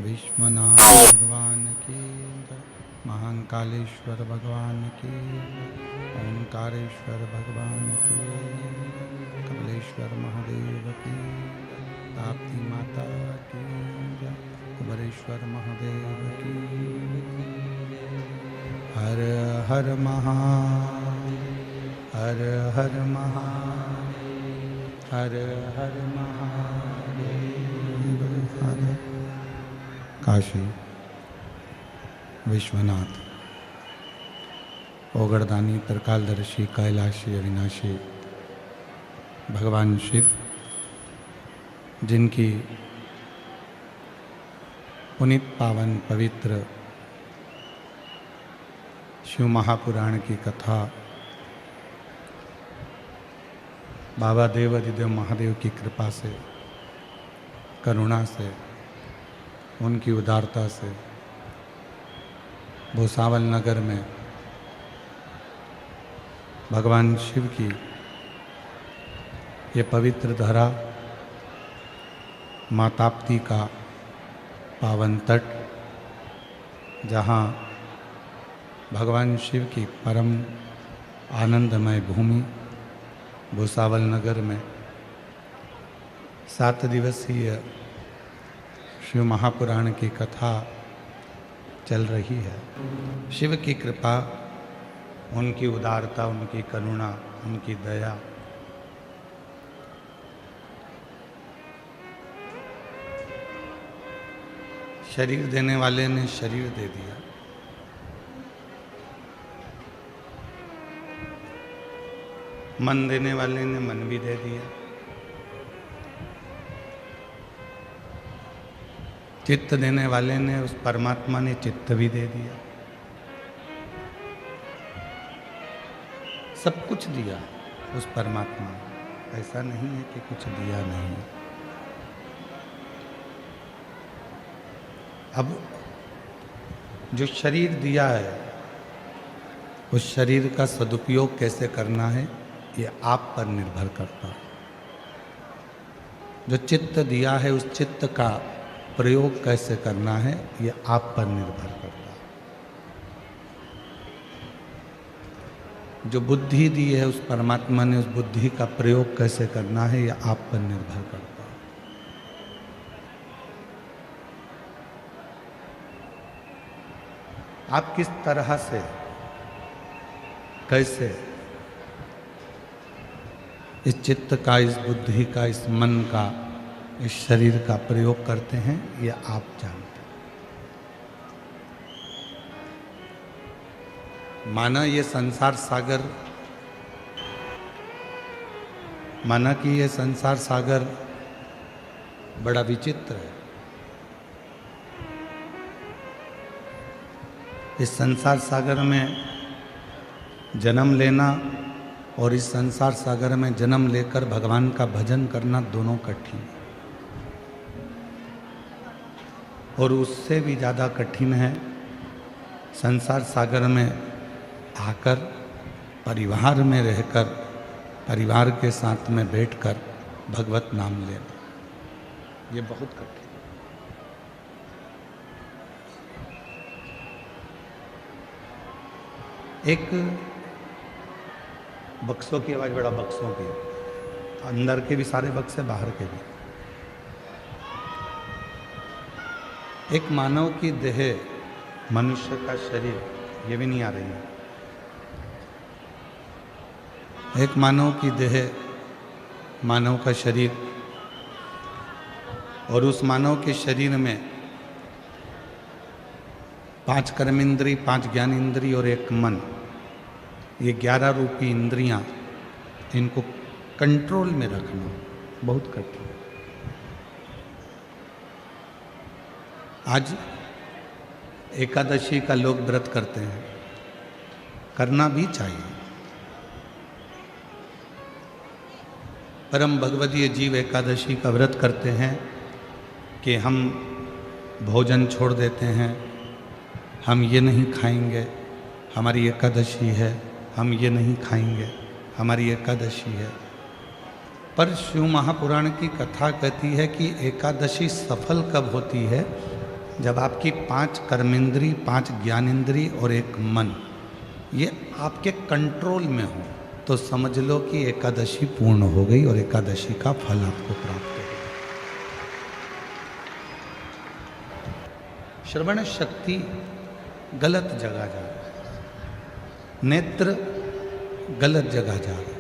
विश्वनाथ भगवान की जय, महाकालेश्वर भगवान की जय, ओंकारेश्वर भगवान की जय, कपिलेश्वर महादेव की जय, ताप्ती माता की जय, कुबेरेश्वर महादेव की जय। हर हर महादेव, हर हर महादेव, हर हर महादेव। काशी विश्वनाथ ओगरदानी त्रिकालदर्शी कैलाशी अविनाशी भगवान शिव, जिनकी पुनीत पावन पवित्र शिव महापुराण की कथा बाबा देवाधिदेव महादेव की कृपा से, करुणा से, उनकी उदारता से भूसावल नगर में भगवान शिव की ये पवित्र धरा, माँ ताप्ती का पावन तट, जहाँ भगवान शिव की परम आनंदमय भूमि भूसावल नगर में 7 दिवसीय शिव महापुराण की कथा चल रही है। शिव की कृपा, उनकी उदारता, उनकी करुणा, उनकी दया, शरीर देने वाले ने शरीर दे दिया, मन देने वाले ने मन भी दे दिया, चित्त देने वाले ने, उस परमात्मा ने चित्त भी दे दिया। सब कुछ दिया उस परमात्मा ने, ऐसा नहीं है कि कुछ दिया नहीं। अब जो शरीर दिया है, उस शरीर का सदुपयोग कैसे करना है, ये आप पर निर्भर करता है। जो चित्त दिया है, उस चित्त का प्रयोग कैसे करना है, ये आप पर निर्भर करता है। जो बुद्धि दी है उस परमात्मा ने, उस बुद्धि का प्रयोग कैसे करना है, ये आप पर निर्भर करता है। आप किस तरह से, कैसे इस चित्त का, इस बुद्धि का, इस मन का, इस शरीर का प्रयोग करते हैं, ये आप जानते हैं। माना ये संसार सागर, माना कि ये संसार सागर बड़ा विचित्र है। इस संसार सागर में जन्म लेना और इस संसार सागर में जन्म लेकर भगवान का भजन करना दोनों कठिन है। और उससे भी ज़्यादा कठिन है संसार सागर में आकर, परिवार में रहकर, परिवार के साथ में बैठकर भगवत नाम लेना, ये बहुत कठिन है। एक बक्सों की आवाज़, बड़ा बक्सों की, अंदर के भी सारे बक्से, बाहर के भी। एक मानव की देह, मनुष्य का शरीर, ये भी नहीं आ रही है। एक मानव की देह, मानव का शरीर, और उस मानव के शरीर में 5 कर्मेंद्री, 5 ज्ञानेंद्री और 1 मन, ये 11 रूपी इंद्रियां, इनको कंट्रोल में रखना बहुत कठिन। आज एकादशी का लोग व्रत करते हैं, करना भी चाहिए। परम भगवदीय जीव एकादशी का व्रत करते हैं कि हम भोजन छोड़ देते हैं, हम ये नहीं खाएंगे, हमारी एकादशी है, हम ये नहीं खाएंगे, हमारी एकादशी है। पर शिव महापुराण की कथा कहती है कि एकादशी सफल कब होती है? जब आपकी 5 कर्मेंद्री, 5 ज्ञानेंद्री और 1 मन ये आपके कंट्रोल में हो, तो समझ लो कि एकादशी पूर्ण हो गई और एकादशी का फल आपको प्राप्त हो। श्रवण शक्ति गलत जगह जा रहा है, नेत्र गलत जगह जा रहा है,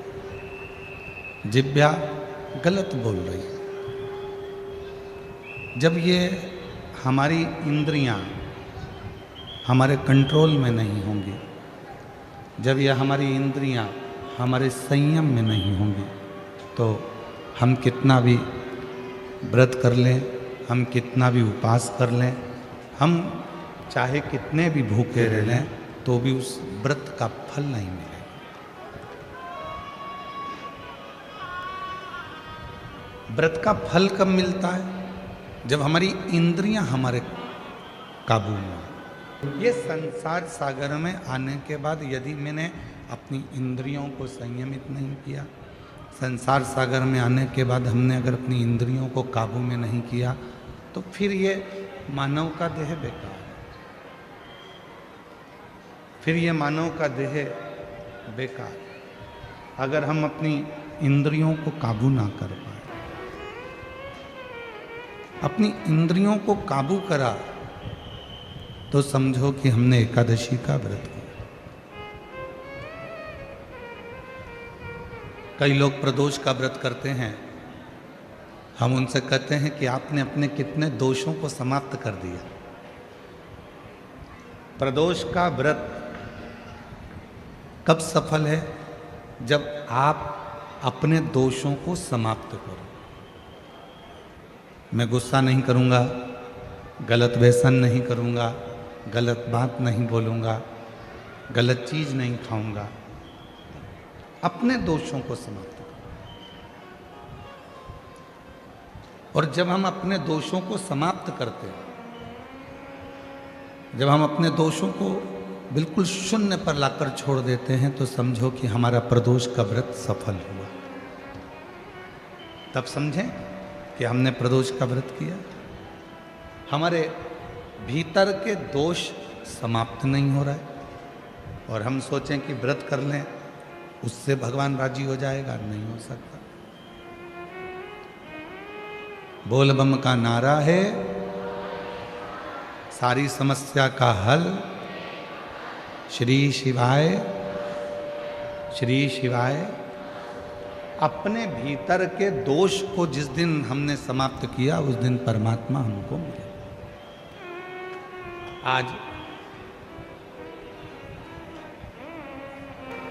जिह्वा गलत बोल रही है। जब ये हमारी इंद्रियां हमारे कंट्रोल में नहीं होंगी, जब ये हमारी इंद्रियां हमारे संयम में नहीं होंगी, तो हम कितना भी व्रत कर लें, हम कितना भी उपवास कर लें, हम चाहे कितने भी भूखे रह लें, तो भी उस व्रत का फल नहीं मिलेगा। व्रत का फल कब मिलता है? जब हमारी इंद्रियां हमारे काबू में हो। ये संसार सागर में आने के बाद यदि मैंने अपनी इंद्रियों को संयमित नहीं किया, संसार सागर में आने के बाद हमने अगर अपनी इंद्रियों को काबू में नहीं किया, तो फिर ये मानव का देह बेकार है, फिर ये मानव का देह बेकार। अगर हम अपनी इंद्रियों को काबू ना कर पाए, अपनी इंद्रियों को काबू करा, तो समझो कि हमने एकादशी का व्रत किया। कई लोग प्रदोष का व्रत करते हैं, हम उनसे कहते हैं कि आपने अपने कितने दोषों को समाप्त कर दिया। प्रदोष का व्रत कब सफल है? जब आप अपने दोषों को समाप्त करो। मैं गुस्सा नहीं करूंगा, गलत व्यसन नहीं करूंगा, गलत बात नहीं बोलूंगा, गलत चीज नहीं खाऊंगा, अपने दोषों को समाप्त करो। और जब हम अपने दोषों को समाप्त करते हैं, जब हम अपने दोषों को बिल्कुल शून्य पर लाकर छोड़ देते हैं, तो समझो कि हमारा प्रदोष का व्रत सफल हुआ। तब समझें कि हमने प्रदोष का व्रत किया। हमारे भीतर के दोष समाप्त नहीं हो रहा है और हम सोचें कि व्रत कर लें, उससे भगवान राजी हो जाएगा, नहीं हो सकता। बोल बम का नारा है सारी समस्या का हल, श्री शिवाय श्री शिवाय। अपने भीतर के दोष को जिस दिन हमने समाप्त किया, उस दिन परमात्मा हमको मिले। आज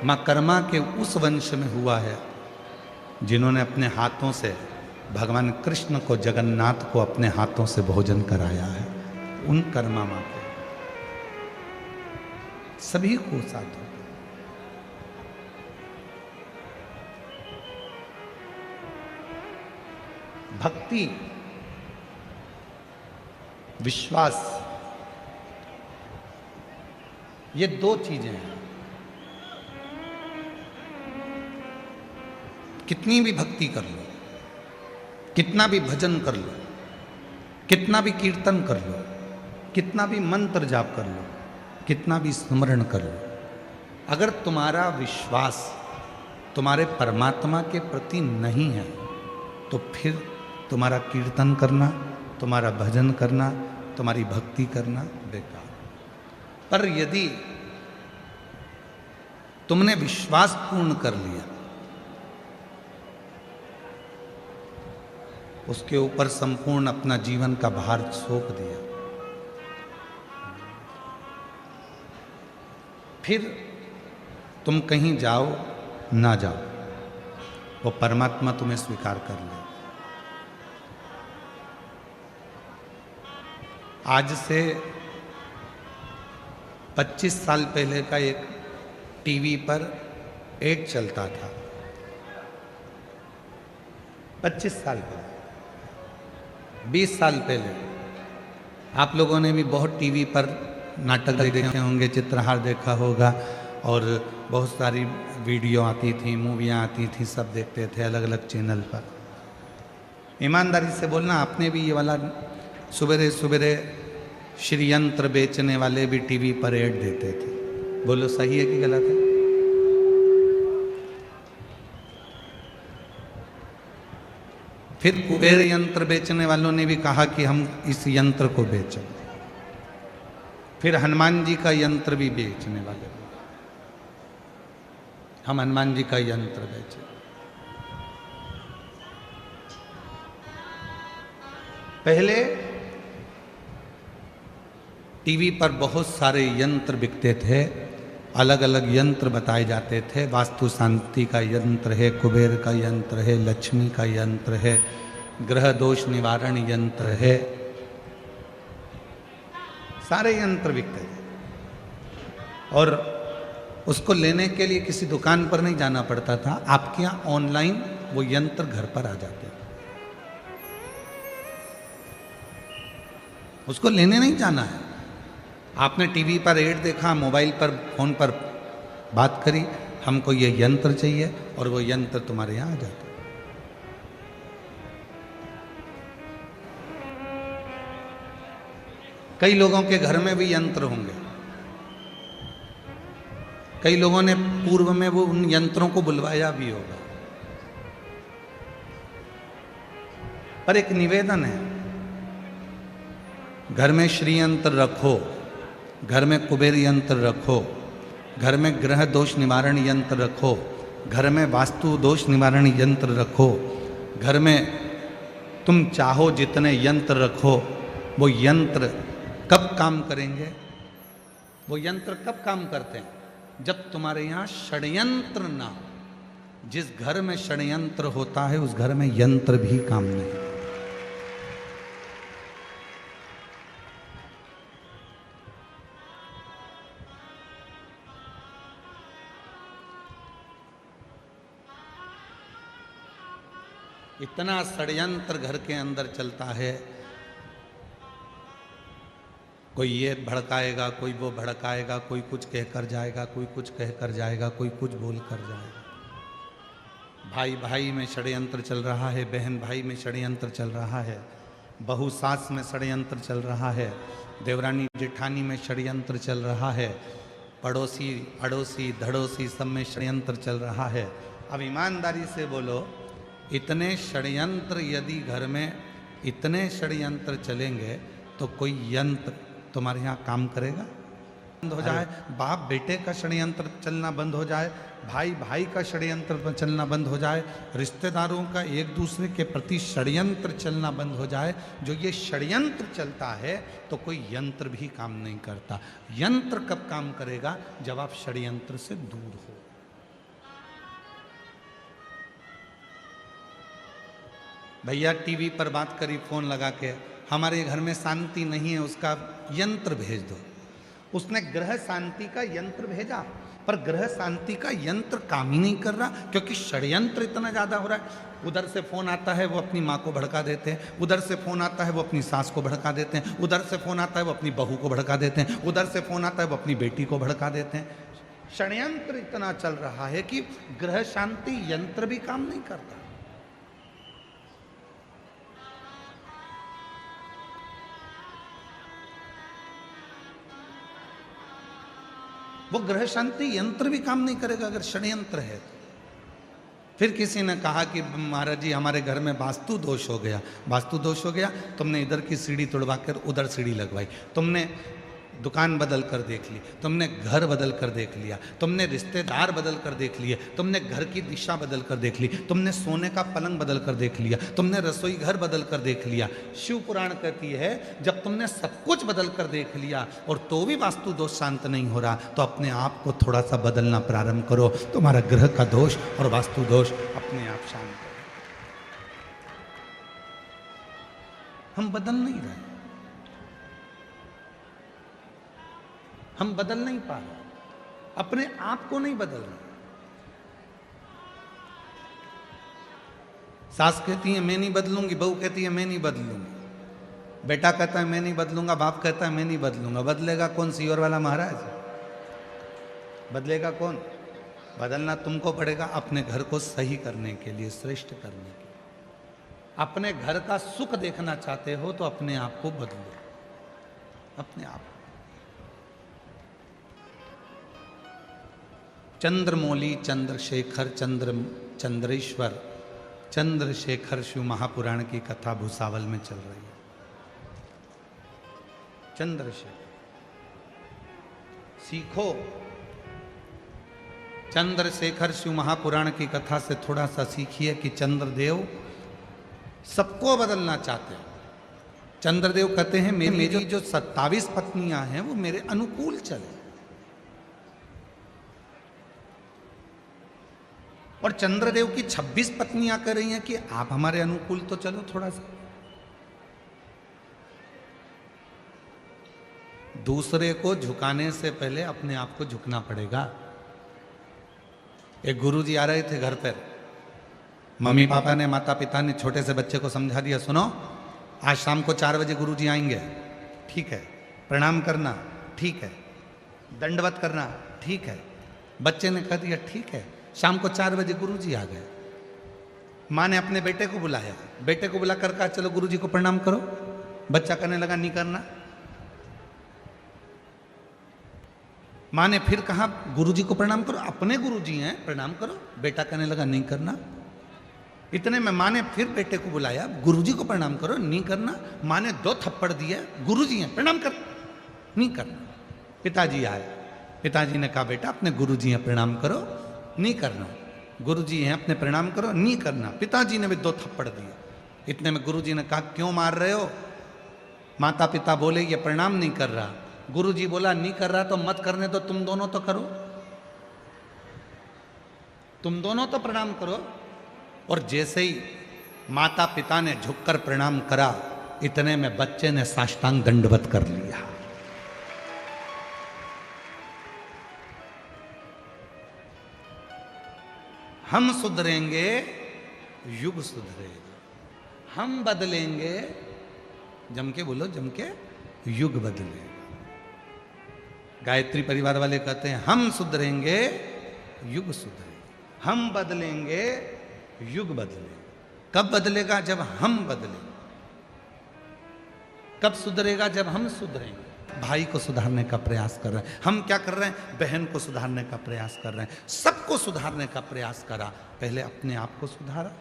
मां कर्मा के उस वंश में हुआ है जिन्होंने अपने हाथों से भगवान कृष्ण को, जगन्नाथ को अपने हाथों से भोजन कराया है। उन कर्मा मां के सभी को साथ हो। भक्ति, विश्वास, ये 2 चीजें हैं। कितनी भी भक्ति कर लो, कितना भी भजन कर लो, कितना भी कीर्तन कर लो, कितना भी मंत्र जाप कर लो, कितना भी स्मरण कर लो, अगर तुम्हारा विश्वास तुम्हारे परमात्मा के प्रति नहीं है, तो फिर तुम्हारा कीर्तन करना, तुम्हारा भजन करना, तुम्हारी भक्ति करना बेकार। पर यदि तुमने विश्वास पूर्ण कर लिया, उसके ऊपर संपूर्ण अपना जीवन का भार सौंप दिया, फिर तुम कहीं जाओ ना जाओ, वो परमात्मा तुम्हें स्वीकार कर ले। आज से 25 साल पहले का एक टीवी पर एड चलता था। 25 साल पहले, 20 साल पहले आप लोगों ने भी बहुत टीवी पर नाटक देखे होंगे, चित्रहार देखा होगा, और बहुत सारी वीडियो आती थी, मूवियाँ आती थी, सब देखते थे अलग अलग चैनल पर। ईमानदारी से बोलना, आपने भी ये वाला सुबेरे सुबेरे श्रीयंत्र बेचने वाले भी टीवी पर ऐड देते थे, बोलो सही है कि गलत है? फिर कुबेर यंत्र बेचने वालों ने भी कहा कि हम इस यंत्र को बेचें। फिर हनुमान जी का यंत्र भी बेचने वाले, हम हनुमान जी का यंत्र बेचें। पहले टीवी पर बहुत सारे यंत्र बिकते थे, अलग अलग यंत्र बताए जाते थे। वास्तु शांति का यंत्र है, कुबेर का यंत्र है, लक्ष्मी का यंत्र है, ग्रह दोष निवारण यंत्र है, सारे यंत्र बिकते थे। और उसको लेने के लिए किसी दुकान पर नहीं जाना पड़ता था, आपके यहाँ ऑनलाइन वो यंत्र घर पर आ जाते थे, उसको लेने नहीं जाना है। आपने टीवी पर ऐड देखा, मोबाइल पर फोन पर बात करी, हमको ये यंत्र चाहिए, और वो यंत्र तुम्हारे यहाँ आ जाता है। कई लोगों के घर में भी यंत्र होंगे, कई लोगों ने पूर्व में वो उन यंत्रों को बुलवाया भी होगा। पर एक निवेदन है, घर में श्री यंत्र रखो, घर में कुबेर यंत्र रखो, घर में ग्रह दोष निवारण यंत्र रखो, घर में वास्तु दोष निवारण यंत्र रखो, घर में तुम चाहो जितने यंत्र रखो। वो यंत्र कब काम करेंगे? वो यंत्र कब काम करते हैं? जब तुम्हारे यहाँ षड्यंत्र ना हो। जिस घर में षड्यंत्र होता है उस घर में यंत्र भी काम नहीं। इतना षड्यंत्र घर के अंदर चलता है, कोई ये भड़काएगा, कोई वो भड़काएगा, कोई कुछ कहकर जाएगा, कोई कुछ कहकर जाएगा, कोई कुछ बोल कर जाएगा। भाई भाई में षड्यंत्र चल रहा है, बहन भाई में षड्यंत्र चल रहा है, बहू सास में षड्यंत्र चल रहा है, देवरानी जेठानी में षड्यंत्र चल रहा है, पड़ोसी अड़ोसी धड़ोसी सब में षड्यंत्र चल रहा है। अब ईमानदारी से बोलो, इतने षड्यंत्र यदि घर में इतने षड्यंत्र चलेंगे तो कोई यंत्र तुम्हारे यहाँ काम करेगा? बंद हो जाए, बाप बेटे का षड्यंत्र चलना बंद हो जाए, भाई भाई का षड्यंत्र चलना बंद हो जाए, रिश्तेदारों का एक दूसरे के प्रति षड्यंत्र चलना बंद हो जाए, जो ये षड्यंत्र चलता है तो कोई यंत्र भी काम नहीं करता। यंत्र कब काम करेगा? जब आप षड्यंत्र से दूर हो। भैया टीवी पर बात करी फोन लगा के, हमारे घर में शांति नहीं है, उसका यंत्र भेज दो। उसने ग्रह शांति का यंत्र भेजा, पर ग्रह शांति का यंत्र काम ही नहीं कर रहा, क्योंकि षड्यंत्र इतना ज़्यादा हो रहा है। उधर से फ़ोन आता है वो अपनी माँ को भड़का देते हैं, उधर से फ़ोन आता है वो अपनी सास को भड़का देते हैं, उधर से फ़ोन आता है वो अपनी बहू को भड़का देते हैं, उधर से फ़ोन आता है वो अपनी बेटी को भड़का देते हैं। षड्यंत्र इतना चल रहा है कि ग्रह शांति यंत्र भी काम नहीं करता। वो ग्रह शांति यंत्र भी काम नहीं करेगा अगर षड्यंत्र है तो। फिर किसी ने कहा कि महाराज जी हमारे घर में वास्तु दोष हो गया। वास्तु दोष हो गया, तुमने इधर की सीढ़ी तोड़वा कर उधर सीढ़ी लगवाई, तुमने दुकान बदल कर देख ली, तुमने घर बदल कर देख लिया, तुमने रिश्तेदार बदल कर देख लिए, तुमने घर की दिशा बदल कर देख ली, तुमने सोने का पलंग बदल कर देख लिया, तुमने रसोई घर बदल कर देख लिया। शिव पुराण कहती है जब तुमने सब कुछ बदल कर देख लिया और तो भी वास्तु दोष शांत नहीं हो रहा, तो अपने आप को थोड़ा सा बदलना प्रारंभ करो, तुम्हारा ग्रह का दोष और वास्तु दोष अपने आप शांत हो। हम बदल नहीं रहे, हम बदल नहीं पा रहे, अपने आप को नहीं बदल रहे। सास कहती है मैं नहीं बदलूंगी, बहू कहती है मैं नहीं बदलूंगी, बेटा कहता है मैं नहीं बदलूंगा, बाप कहता है मैं नहीं बदलूंगा। बदलेगा कौन? सीवर वाला महाराज बदलेगा कौन? बदलना तुमको पड़ेगा अपने घर को सही करने के लिए, श्रेष्ठ करने के लिए। अपने घर का सुख देखना चाहते हो तो अपने आप को बदलो, अपने आप। चंद्रमौली, चंद्रशेखर, चंद्रेश्वर, चंद्रशेखर शिव महापुराण की कथा भूसावल में चल रही है। चंद्रशेखर सीखो, चंद्रशेखर शिव महापुराण की कथा से थोड़ा सा सीखिए कि चंद्रदेव सबको बदलना चाहते हैं। चंद्रदेव कहते हैं मेरी जो 27 पत्नियां हैं वो मेरे अनुकूल चले, और चंद्रदेव की 26 पत्नियां कह रही हैं कि आप हमारे अनुकूल तो चलो थोड़ा सा। दूसरे को झुकाने से पहले अपने आप को झुकना पड़ेगा। एक गुरुजी आ रहे थे घर पर, मम्मी पापा ने, माता पिता ने छोटे से बच्चे को समझा दिया, सुनो आज शाम को 4 बजे गुरुजी आएंगे, ठीक है, प्रणाम करना, ठीक है, दंडवत करना, ठीक है। बच्चे ने कह दिया ठीक है। शाम को 4 बजे गुरुजी आ गए। माँ ने अपने बेटे को बुलाया, बेटे को बुलाकर कहा चलो गुरुजी को प्रणाम करो। बच्चा कहने लगा नहीं करना। माँ ने फिर कहा गुरुजी को प्रणाम करो, अपने गुरुजी हैं, प्रणाम करो। बेटा कहने लगा नहीं करना। इतने में माँ ने फिर बेटे को बुलाया, गुरुजी को प्रणाम करो, नहीं करना। माँ ने 2 थप्पड़ दिए, गुरुजी हैं प्रणाम कर, नहीं करना। पिताजी आए, पिताजी ने कहा बेटा अपने गुरुजी हैं प्रणाम करो, नहीं करना। गुरुजी हैं अपने प्रणाम करो, नहीं करना। पिताजी ने भी 2 थप्पड़ दिए। इतने में गुरुजी ने कहा क्यों मार रहे हो? माता पिता बोले ये प्रणाम नहीं कर रहा। गुरुजी बोला नहीं कर रहा तो मत करने दो, तुम दोनों तो करो, तुम दोनों तो प्रणाम करो। और जैसे ही माता पिता ने झुककर प्रणाम करा, इतने में बच्चे ने साष्टांग दंडवत कर लिया। हम सुधरेंगे, युग सुधरेगा। हम बदलेंगे, जम के बोलो, जम के, युग बदलेगा। गायत्री परिवार वाले कहते हैं हम सुधरेंगे, युग सुधरेगा। हम बदलेंगे, युग बदलेगा। कब बदलेगा? जब हम बदलेंगे। कब सुधरेगा? जब हम सुधरेंगे। भाई को सुधारने का प्रयास कर रहे हैं। हम क्या कर रहे हैं? बहन को सुधारने का प्रयास कर रहे हैं। सबको सुधारने का प्रयास करा, पहले अपने आप को सुधारा।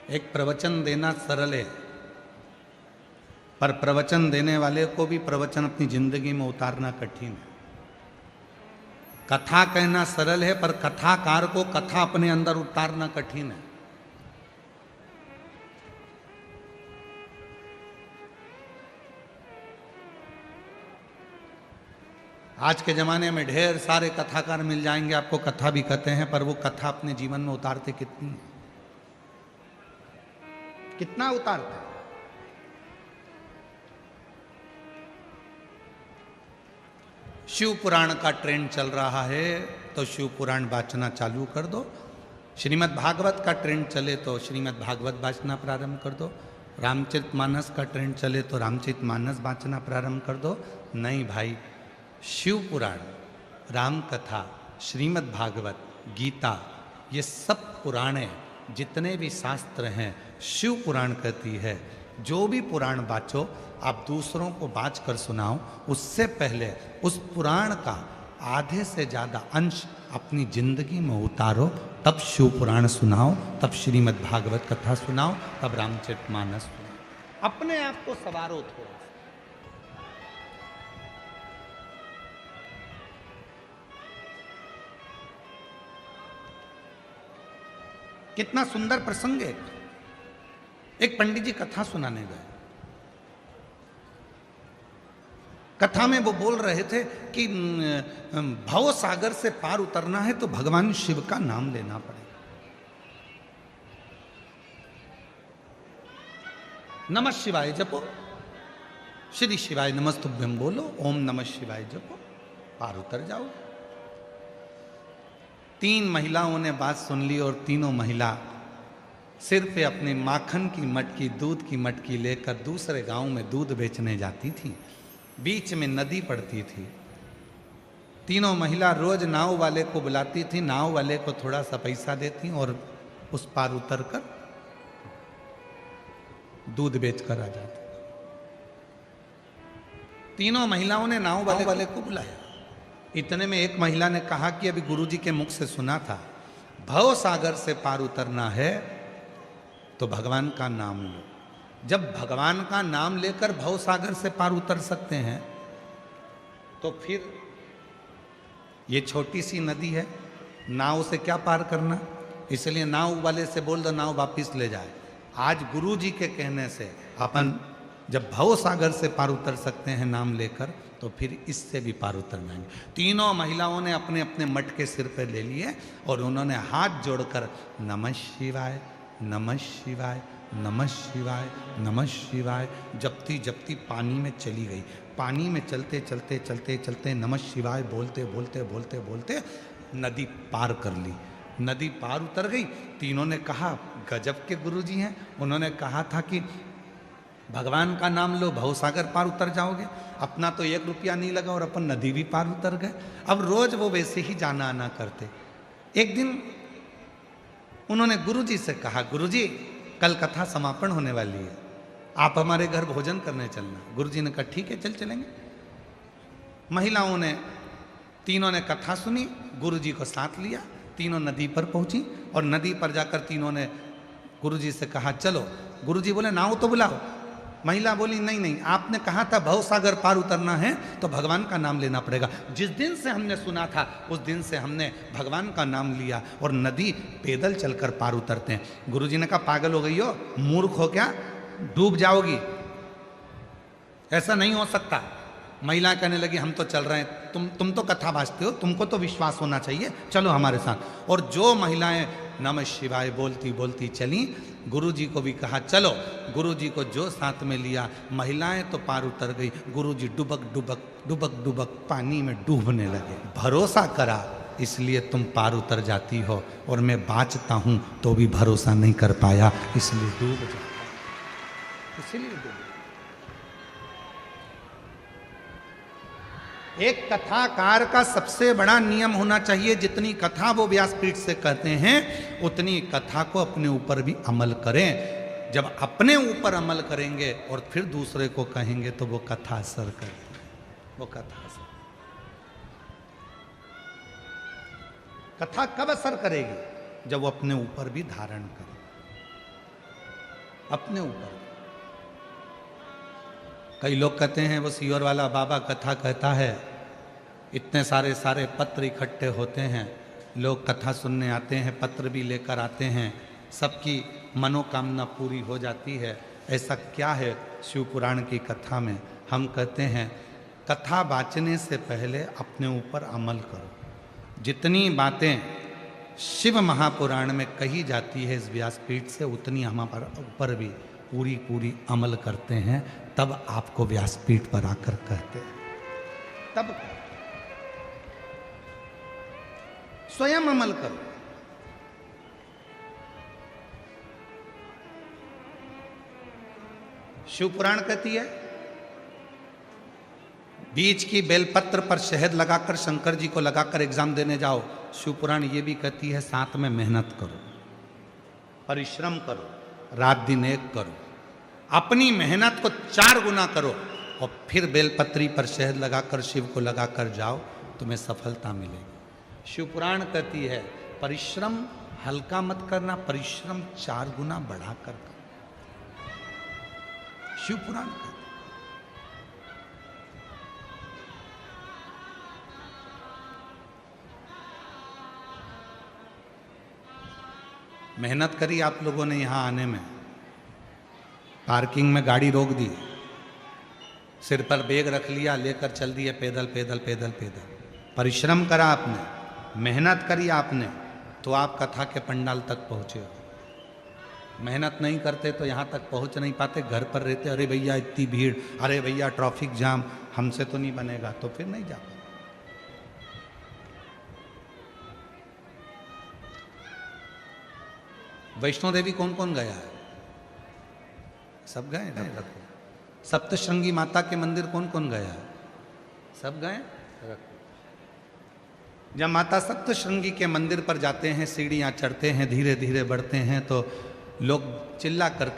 एक प्रवचन देना सरल है, पर प्रवचन देने वाले को भी प्रवचन अपनी जिंदगी में उतारना कठिन है। कथा कहना सरल है, पर कथाकार को कथा अपने अंदर उतारना कठिन है। आज के जमाने में ढेर सारे कथाकार मिल जाएंगे, आपको कथा भी कहते हैं, पर वो कथा अपने जीवन में उतारते कितनी है? कितना उतारते? शिव पुराण का ट्रेंड चल रहा है तो शिव पुराण वाचना चालू कर दो। श्रीमद् भागवत का ट्रेंड चले तो श्रीमद् भागवत वाचना प्रारंभ कर दो। रामचरितमानस का ट्रेंड चले तो रामचरितमानस वाचना प्रारंभ कर दो। नहीं भाई, शिव पुराण, राम कथा, श्रीमद् भागवत, गीता, ये सब पुराणे जितने भी शास्त्र हैं, शिव पुराण कहती है जो भी पुराण बाँचो आप दूसरों को बाँच कर सुनाओ, उससे पहले उस पुराण का आधे से ज़्यादा अंश अपनी जिंदगी में उतारो, तब शिव पुराण सुनाओ, तब श्रीमद् भागवत कथा सुनाओ, तब रामचरितमानस सुनाओ। अपने आप को सवारो थोड़ा। कितना सुंदर प्रसंग है। एक पंडित जी कथा सुनाने गए। कथा में वो बोल रहे थे कि भव सागर से पार उतरना है तो भगवान शिव का नाम लेना पड़ेगा। नमः शिवाय जपो, श्री शिवाय नमस्तुभ्यम बोलो, ओम नमः शिवाय जपो, पार उतर जाओ। 3 महिलाओं ने बात सुन ली और तीनों महिला सिर पे अपने माखन की मटकी, दूध की मटकी लेकर दूसरे गांव में दूध बेचने जाती थी। बीच में नदी पड़ती थी। तीनों महिला रोज नाव वाले को बुलाती थी, नाव वाले को थोड़ा सा पैसा देती और उस पार उतर कर दूध बेचकर आ जाती। तीनों महिलाओं ने नाव वाले को बुलाया। इतने में एक महिला ने कहा कि अभी गुरुजी के मुख से सुना था, भव सागर से पार उतरना है तो भगवान का नाम लो। जब भगवान का नाम लेकर भव सागर से पार उतर सकते हैं तो फिर ये छोटी सी नदी है, नाव से क्या पार करना। इसलिए नाव वाले से बोल दो नाव वापिस ले जाए। आज गुरु जी के कहने से अपन जब भव सागर से पार उतर सकते हैं नाम लेकर, तो फिर इससे भी पार उतर जाएंगे। तीनों महिलाओं ने अपने अपने मटके सिर पर ले लिए और उन्होंने हाथ जोड़कर नमः शिवाय, नमः शिवाय, नमः शिवाय, नमः शिवाय जपती जपती पानी में चली गई। पानी में चलते चलते चलते चलते नमः शिवाय बोलते बोलते बोलते बोलते नदी पार कर ली। नदी पार उतर गई। तीनों ने कहा गजब के गुरुजी हैं, उन्होंने कहा था कि भगवान का नाम लो भवसागर पार उतर जाओगे। अपना तो 1 रुपया नहीं लगा और अपन नदी भी पार उतर गए। अब रोज वो वैसे ही जाना आना करते। एक दिन उन्होंने गुरुजी से कहा, गुरुजी कल कथा समापन होने वाली है, आप हमारे घर भोजन करने चलना। गुरुजी ने कहा ठीक है चल चलेंगे। महिलाओं ने तीनों ने कथा सुनी, गुरुजी को साथ लिया, तीनों नदी पर पहुंची और नदी पर जाकर तीनों ने गुरुजी से कहा चलो। गुरुजी बोले नाव तो बुलाओ। महिला बोली नहीं नहीं, आपने कहा था भव सागर पार उतरना है तो भगवान का नाम लेना पड़ेगा। जिस दिन से हमने सुना था उस दिन से हमने भगवान का नाम लिया और नदी पैदल चलकर पार उतरते हैं। गुरुजी ने कहा पागल हो गई हो, मूर्ख हो क्या, डूब जाओगी, ऐसा नहीं हो सकता। महिला कहने लगी हम तो चल रहे हैं, तुम तो कथा भाजते हो, तुमको तो विश्वास होना चाहिए, चलो हमारे साथ। और जो महिलाएं नमः शिवाय बोलती बोलती चली, गुरुजी को भी कहा चलो। गुरुजी को जो साथ में लिया, महिलाएं तो पार उतर गई, गुरुजी डुबक डुबक डुबक डुबक पानी में डूबने लगे। भरोसा करा इसलिए तुम पार उतर जाती हो, और मैं बाँचता हूं तो भी भरोसा नहीं कर पाया इसलिए डूब जाता, इसलिए डूब। एक कथाकार का सबसे बड़ा नियम होना चाहिए, जितनी कथा वो व्यासपीठ से कहते हैं उतनी कथा को अपने ऊपर भी अमल करें। जब अपने ऊपर अमल करेंगे और फिर दूसरे को कहेंगे तो वो कथा असर करती है, वो कथा असर। कथा कब असर करेगी, जब वो अपने ऊपर भी धारण करे, अपने ऊपर। कई लोग कहते हैं वो सीहोर वाला बाबा कथा कहता है, इतने सारे पत्र इकट्ठे होते हैं, लोग कथा सुनने आते हैं, पत्र भी लेकर आते हैं, सबकी मनोकामना पूरी हो जाती है। ऐसा क्या है शिव पुराण की कथा में? हम कहते हैं कथा बाँचने से पहले अपने ऊपर अमल करो। जितनी बातें शिव महापुराण में कही जाती है इस व्यासपीठ से, उतनी हमारे ऊपर भी पूरी पूरी अमल करते हैं, तब आपको व्यासपीठ पर आकर कहते हैं, तब स्वयं अमल करो। शिव पुराण कहती है बीच की बेलपत्र पर शहद लगाकर शंकर जी को लगाकर एग्जाम देने जाओ। शिव पुराण ये भी कहती है साथ में मेहनत करो, परिश्रम करो, रात दिन एक करो, अपनी मेहनत को 4 गुना करो और फिर बेलपत्री पर शहद लगाकर शिव को लगाकर जाओ, तुम्हें सफलता मिलेगी। शिव पुराण कहती है परिश्रम हल्का मत करना, परिश्रम 4 गुना बढ़ाकर करना। शिव पुराण कहती है। मेहनत करी आप लोगों ने यहां आने में, पार्किंग में गाड़ी रोक दी, सिर पर बैग रख लिया, लेकर चल दिए पैदल पैदल पैदल पैदल। परिश्रम करा आपने, मेहनत करी आपने, तो आप कथा के पंडाल तक पहुंचे हो। मेहनत नहीं करते तो यहाँ तक पहुंच नहीं पाते, घर पर रहते, अरे भैया इतनी भीड़, अरे भैया ट्रैफिक जाम, हमसे तो नहीं बनेगा, तो फिर नहीं जा पाते। वैष्णो देवी कौन कौन गया है? सब गए ना? रखो। सप्तशृंगी माता के मंदिर कौन कौन गया है? सब गए? रखो। जब माता सप्तशृंगी के मंदिर पर जाते हैं, सीढ़ियाँ चढ़ते हैं, धीरे धीरे बढ़ते हैं, तो लोग चिल्ला कर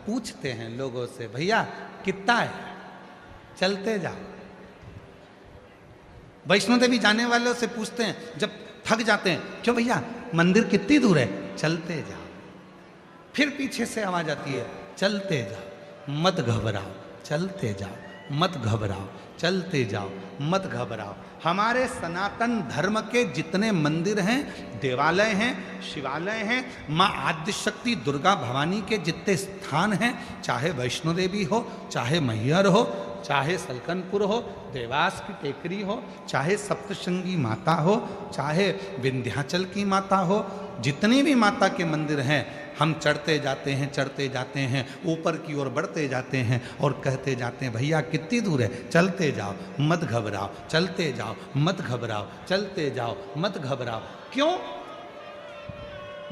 पूछते हैं लोगों से, भैया कितना है? चलते जाओ। वैष्णो देवी जाने वालों से पूछते हैं, जब थक जाते हैं, क्यों भैया मंदिर कितनी दूर है? चलते जाओ। फिर पीछे से आवाज आती है, चलते जाओ, मत घबराओ, चलते जाओ, मत घबराओ, चलते जाओ, मत घबराओ। हमारे सनातन धर्म के जितने मंदिर हैं, देवालय हैं, शिवालय हैं, माँ आद्यशक्ति दुर्गा भवानी के जितने स्थान हैं, चाहे वैष्णो देवी हो, चाहे मैहर हो, चाहे सलकनपुर हो, देवास की टेकरी हो, चाहे सप्तशृंगी माता हो, चाहे विंध्याचल की माता हो, जितनी भी माता के मंदिर हैं, हम चढ़ते जाते हैं, चढ़ते जाते हैं, ऊपर की ओर बढ़ते जाते हैं और कहते जाते हैं, भैया कितनी दूर है? चलते जाओ, मत घबराओ, चलते जाओ, मत घबराओ, चलते जाओ, मत घबराओ। क्यों?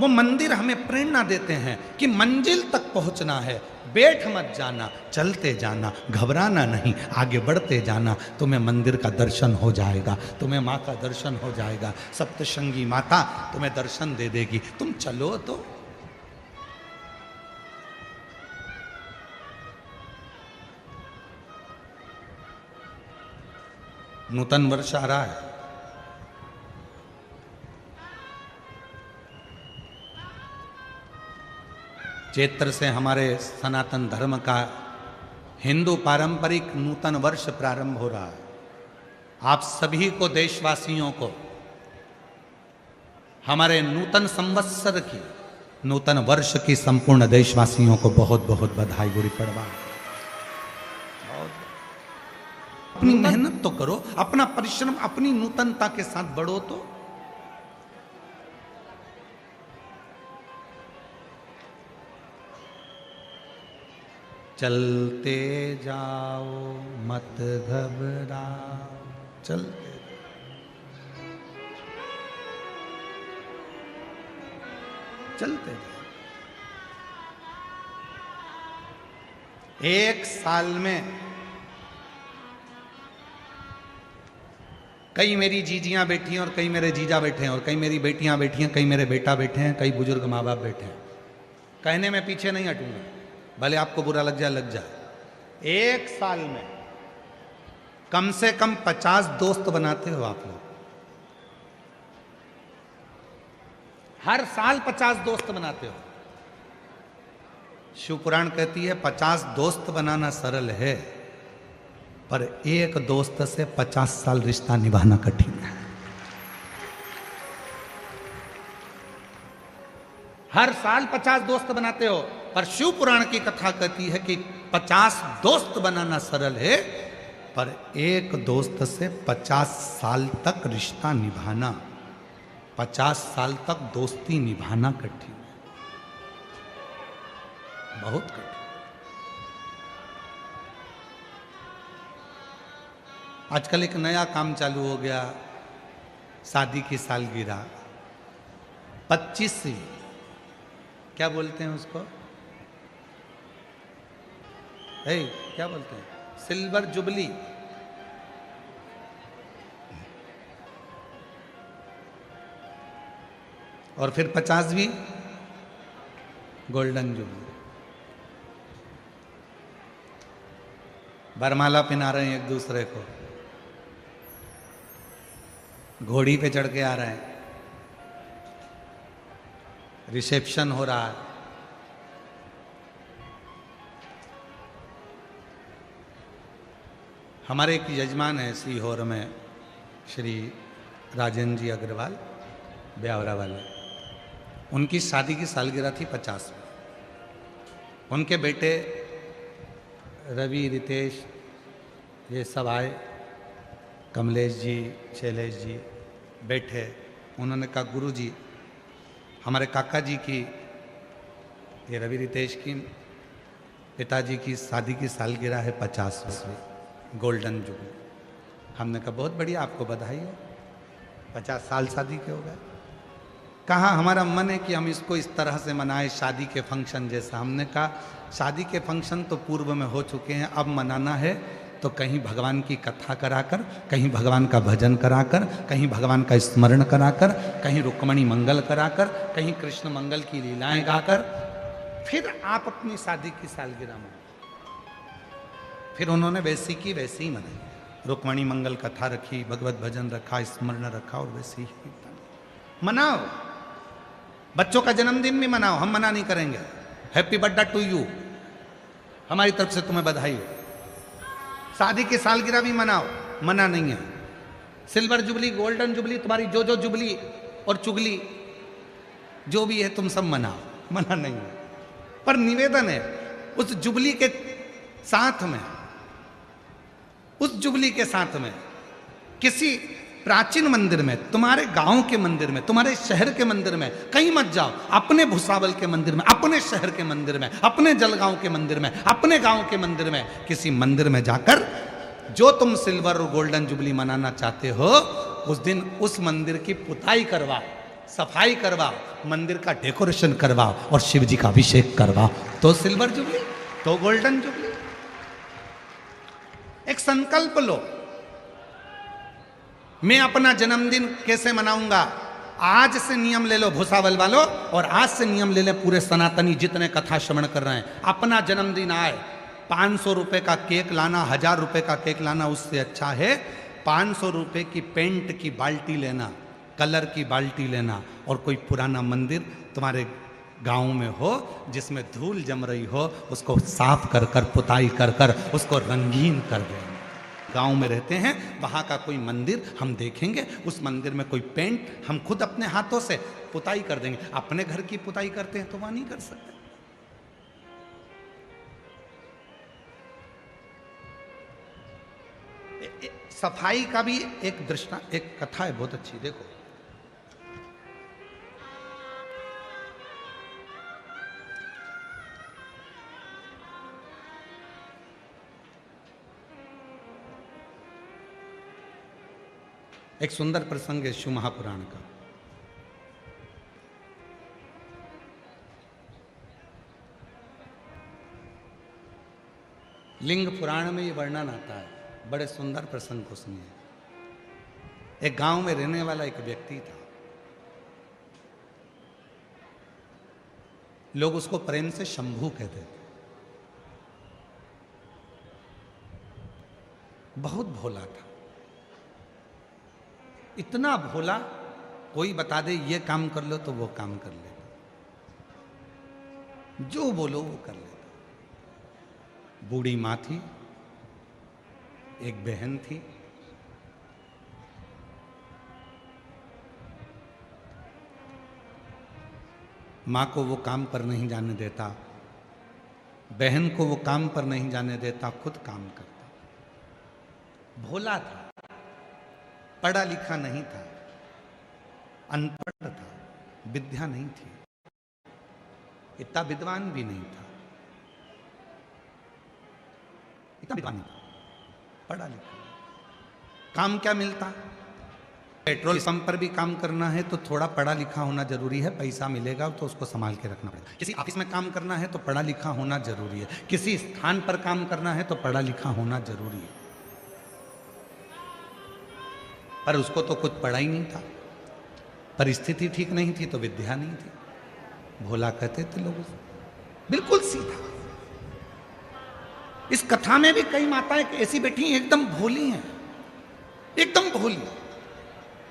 वो मंदिर हमें प्रेरणा देते हैं कि मंजिल तक पहुंचना है, बैठ मत जाना, चलते जाना, घबराना नहीं, आगे बढ़ते जाना, तुम्हें मंदिर का दर्शन हो जाएगा, तुम्हें माँ का दर्शन हो जाएगा, सप्तशृंगी माता तुम्हें दर्शन दे देगी, तुम चलो तो। नूतन वर्ष आ रहा है, चैत्र से हमारे सनातन धर्म का हिंदू पारंपरिक नूतन वर्ष प्रारंभ हो रहा है। आप सभी को, देशवासियों को, हमारे नूतन संवत्सर की, नूतन वर्ष की संपूर्ण देशवासियों को बहुत बहुत बधाई, गुड़ी पड़वा। अपनी मेहनत तो करो, अपना परिश्रम, अपनी नूतनता के साथ बढ़ो तो। चलते जाओ, मत घबराओ, चलते चलते जाओ। एक साल में कई मेरी जीजियां बैठी हैं और कई मेरे जीजा बैठे हैं, और कई मेरी बेटियां बैठी हैं, कई मेरे बेटा बैठे हैं, कई बुजुर्ग माँ बाप बैठे हैं। कहने में पीछे नहीं हटूंगा, भले आपको बुरा लग जाए, लग जाए। एक साल में कम से कम 50 दोस्त बनाते हो आप लोग। हर साल 50 दोस्त बनाते हो। शिव पुराण कहती है 50 दोस्त बनाना सरल है, पर एक दोस्त से 50 साल रिश्ता निभाना कठिन है। हर साल 50 दोस्त बनाते हो, पर शिव पुराण की कथा कहती है कि 50 दोस्त बनाना सरल है, पर एक दोस्त से 50 साल तक रिश्ता निभाना, 50 साल तक दोस्ती निभाना कठिन है, बहुत कठिन। आजकल एक नया काम चालू हो गया, शादी की सालगिरह 25वीं, क्या बोलते हैं उसको? क्या बोलते हैं? Silver jubilee. और फिर 50वीं गोल्डन जुबली। बरमाला पहना रहे हैं एक दूसरे को, घोड़ी पे चढ़ के आ रहे हैं, रिसेप्शन हो रहा है। हमारे एक यजमान है सीहोर में, श्री राजेंद्र जी अग्रवाल, ब्यावरा वाले, उनकी शादी की सालगिरह थी 50 में। उनके बेटे रवि, रितेश, ये सब आए, कमलेश जी, शैलेश जी बैठे। उन्होंने कहा गुरु जी, हमारे काका जी की, ये रवि रितेश की पिताजी की शादी की सालगिरह है 50वीं, गोल्डन जुबली। हमने कहा बहुत बढ़िया, आपको बधाई हो, 50 साल शादी के हो गए। कहा हमारा मन है कि हम इसको इस तरह से मनाएं, शादी के फंक्शन जैसा। हमने कहा शादी के फंक्शन तो पूर्व में हो चुके हैं, अब मनाना है तो कहीं भगवान की कथा कराकर, कहीं भगवान का भजन कराकर, कहीं भगवान का स्मरण कराकर, कहीं रुक्मणी मंगल कराकर, कहीं कृष्ण मंगल की लीलाएं गाकर, फिर आप अपनी शादी की सालगिरह मनाएं। फिर उन्होंने वैसी की वैसी ही मनाई, रुक्मणी मंगल कथा रखी, भगवत भजन रखा, स्मरण रखा, और वैसे ही मनाओ। बच्चों का जन्मदिन भी मनाओ, हम मना नहीं करेंगे। हैप्पी बर्थडे टू यू, हमारी तरफ से तुम्हें बधाई हो। शादी की सालगिरह भी मनाओ, मना नहीं है। सिल्वर जुबली, गोल्डन जुबली, तुम्हारी जो जो जुबली और चुगली जो भी है तुम सब मनाओ, मना नहीं है। पर निवेदन है उस जुबली के साथ में, उस जुबली के साथ में किसी प्राचीन मंदिर में, तुम्हारे गांव के मंदिर में, तुम्हारे शहर के मंदिर में, कहीं मत जाओ, अपने भुसावल के मंदिर में, अपने शहर के मंदिर में, अपने जलगांव के मंदिर में, अपने गांव के मंदिर में, किसी मंदिर में जाकर जो तुम सिल्वर और गोल्डन जुबली मनाना चाहते हो, उस दिन उस मंदिर की पुताई करवाओ, सफाई करवाओ, मंदिर का डेकोरेशन करवाओ और शिव जी का अभिषेक करवाओ, तो सिल्वर जुबली, तो गोल्डन जुबली। एक संकल्प लो, मैं अपना जन्मदिन कैसे मनाऊंगा। आज से नियम ले लो भुसावल वालों, और आज से नियम ले ले पूरे सनातनी जितने कथा श्रवण कर रहे हैं। अपना जन्मदिन आए, 500 रुपए का केक लाना, 1000 रुपए का केक लाना उससे अच्छा है 500 रुपए की पेंट की बाल्टी लेना, कलर की बाल्टी लेना, और कोई पुराना मंदिर तुम्हारे गांव में हो जिसमें धूल जम रही हो, उसको साफ कर कर, पुताई कर कर उसको रंगीन कर देना। गांव में रहते हैं, वहाँ का कोई मंदिर हम देखेंगे, उस मंदिर में कोई पेंट हम खुद अपने हाथों से पुताई कर देंगे। अपने घर की पुताई करते हैं तो वहाँ नहीं कर सकते। सफाई का भी एक दृष्टांत, एक कथा है बहुत अच्छी, देखो। एक सुंदर प्रसंग है शिव महापुराण का। लिंग पुराण में ये वर्णन आता है, बड़े सुंदर प्रसंग को सुनिए। एक गांव में रहने वाला एक व्यक्ति था, लोग उसको प्रेम से शंभू कहते थे। बहुत भोला था, इतना भोला, कोई बता दे ये काम कर लो तो वो काम कर लेता, जो बोलो वो कर लेता। बूढ़ी माँ थी, एक बहन थी, माँ को वो काम पर नहीं जाने देता, बहन को वो काम पर नहीं जाने देता, खुद काम करता। भोला था, पढ़ा लिखा नहीं था, अनपढ़ था, विद्या नहीं थी, इतना विद्वान भी नहीं था, इतना विद्वान नहीं था, पढ़ा लिखा। काम क्या मिलता? पेट्रोल पंप पर भी काम करना है तो थोड़ा पढ़ा लिखा होना जरूरी है, पैसा मिलेगा तो उसको संभाल के रखना पड़ेगा। किसी ऑफिस में काम करना है तो पढ़ा लिखा होना जरूरी है, किसी स्थान पर काम करना है तो पढ़ा लिखा होना जरूरी है। पर उसको तो कुछ पढ़ा ही नहीं था, परिस्थिति ठीक नहीं थी तो विद्या नहीं थी। भोला कहते थे लोग, बिल्कुल सीधा। इस कथा में भी कई माताएं ऐसी बैठी हैं एकदम भोली हैं, एकदम भोली।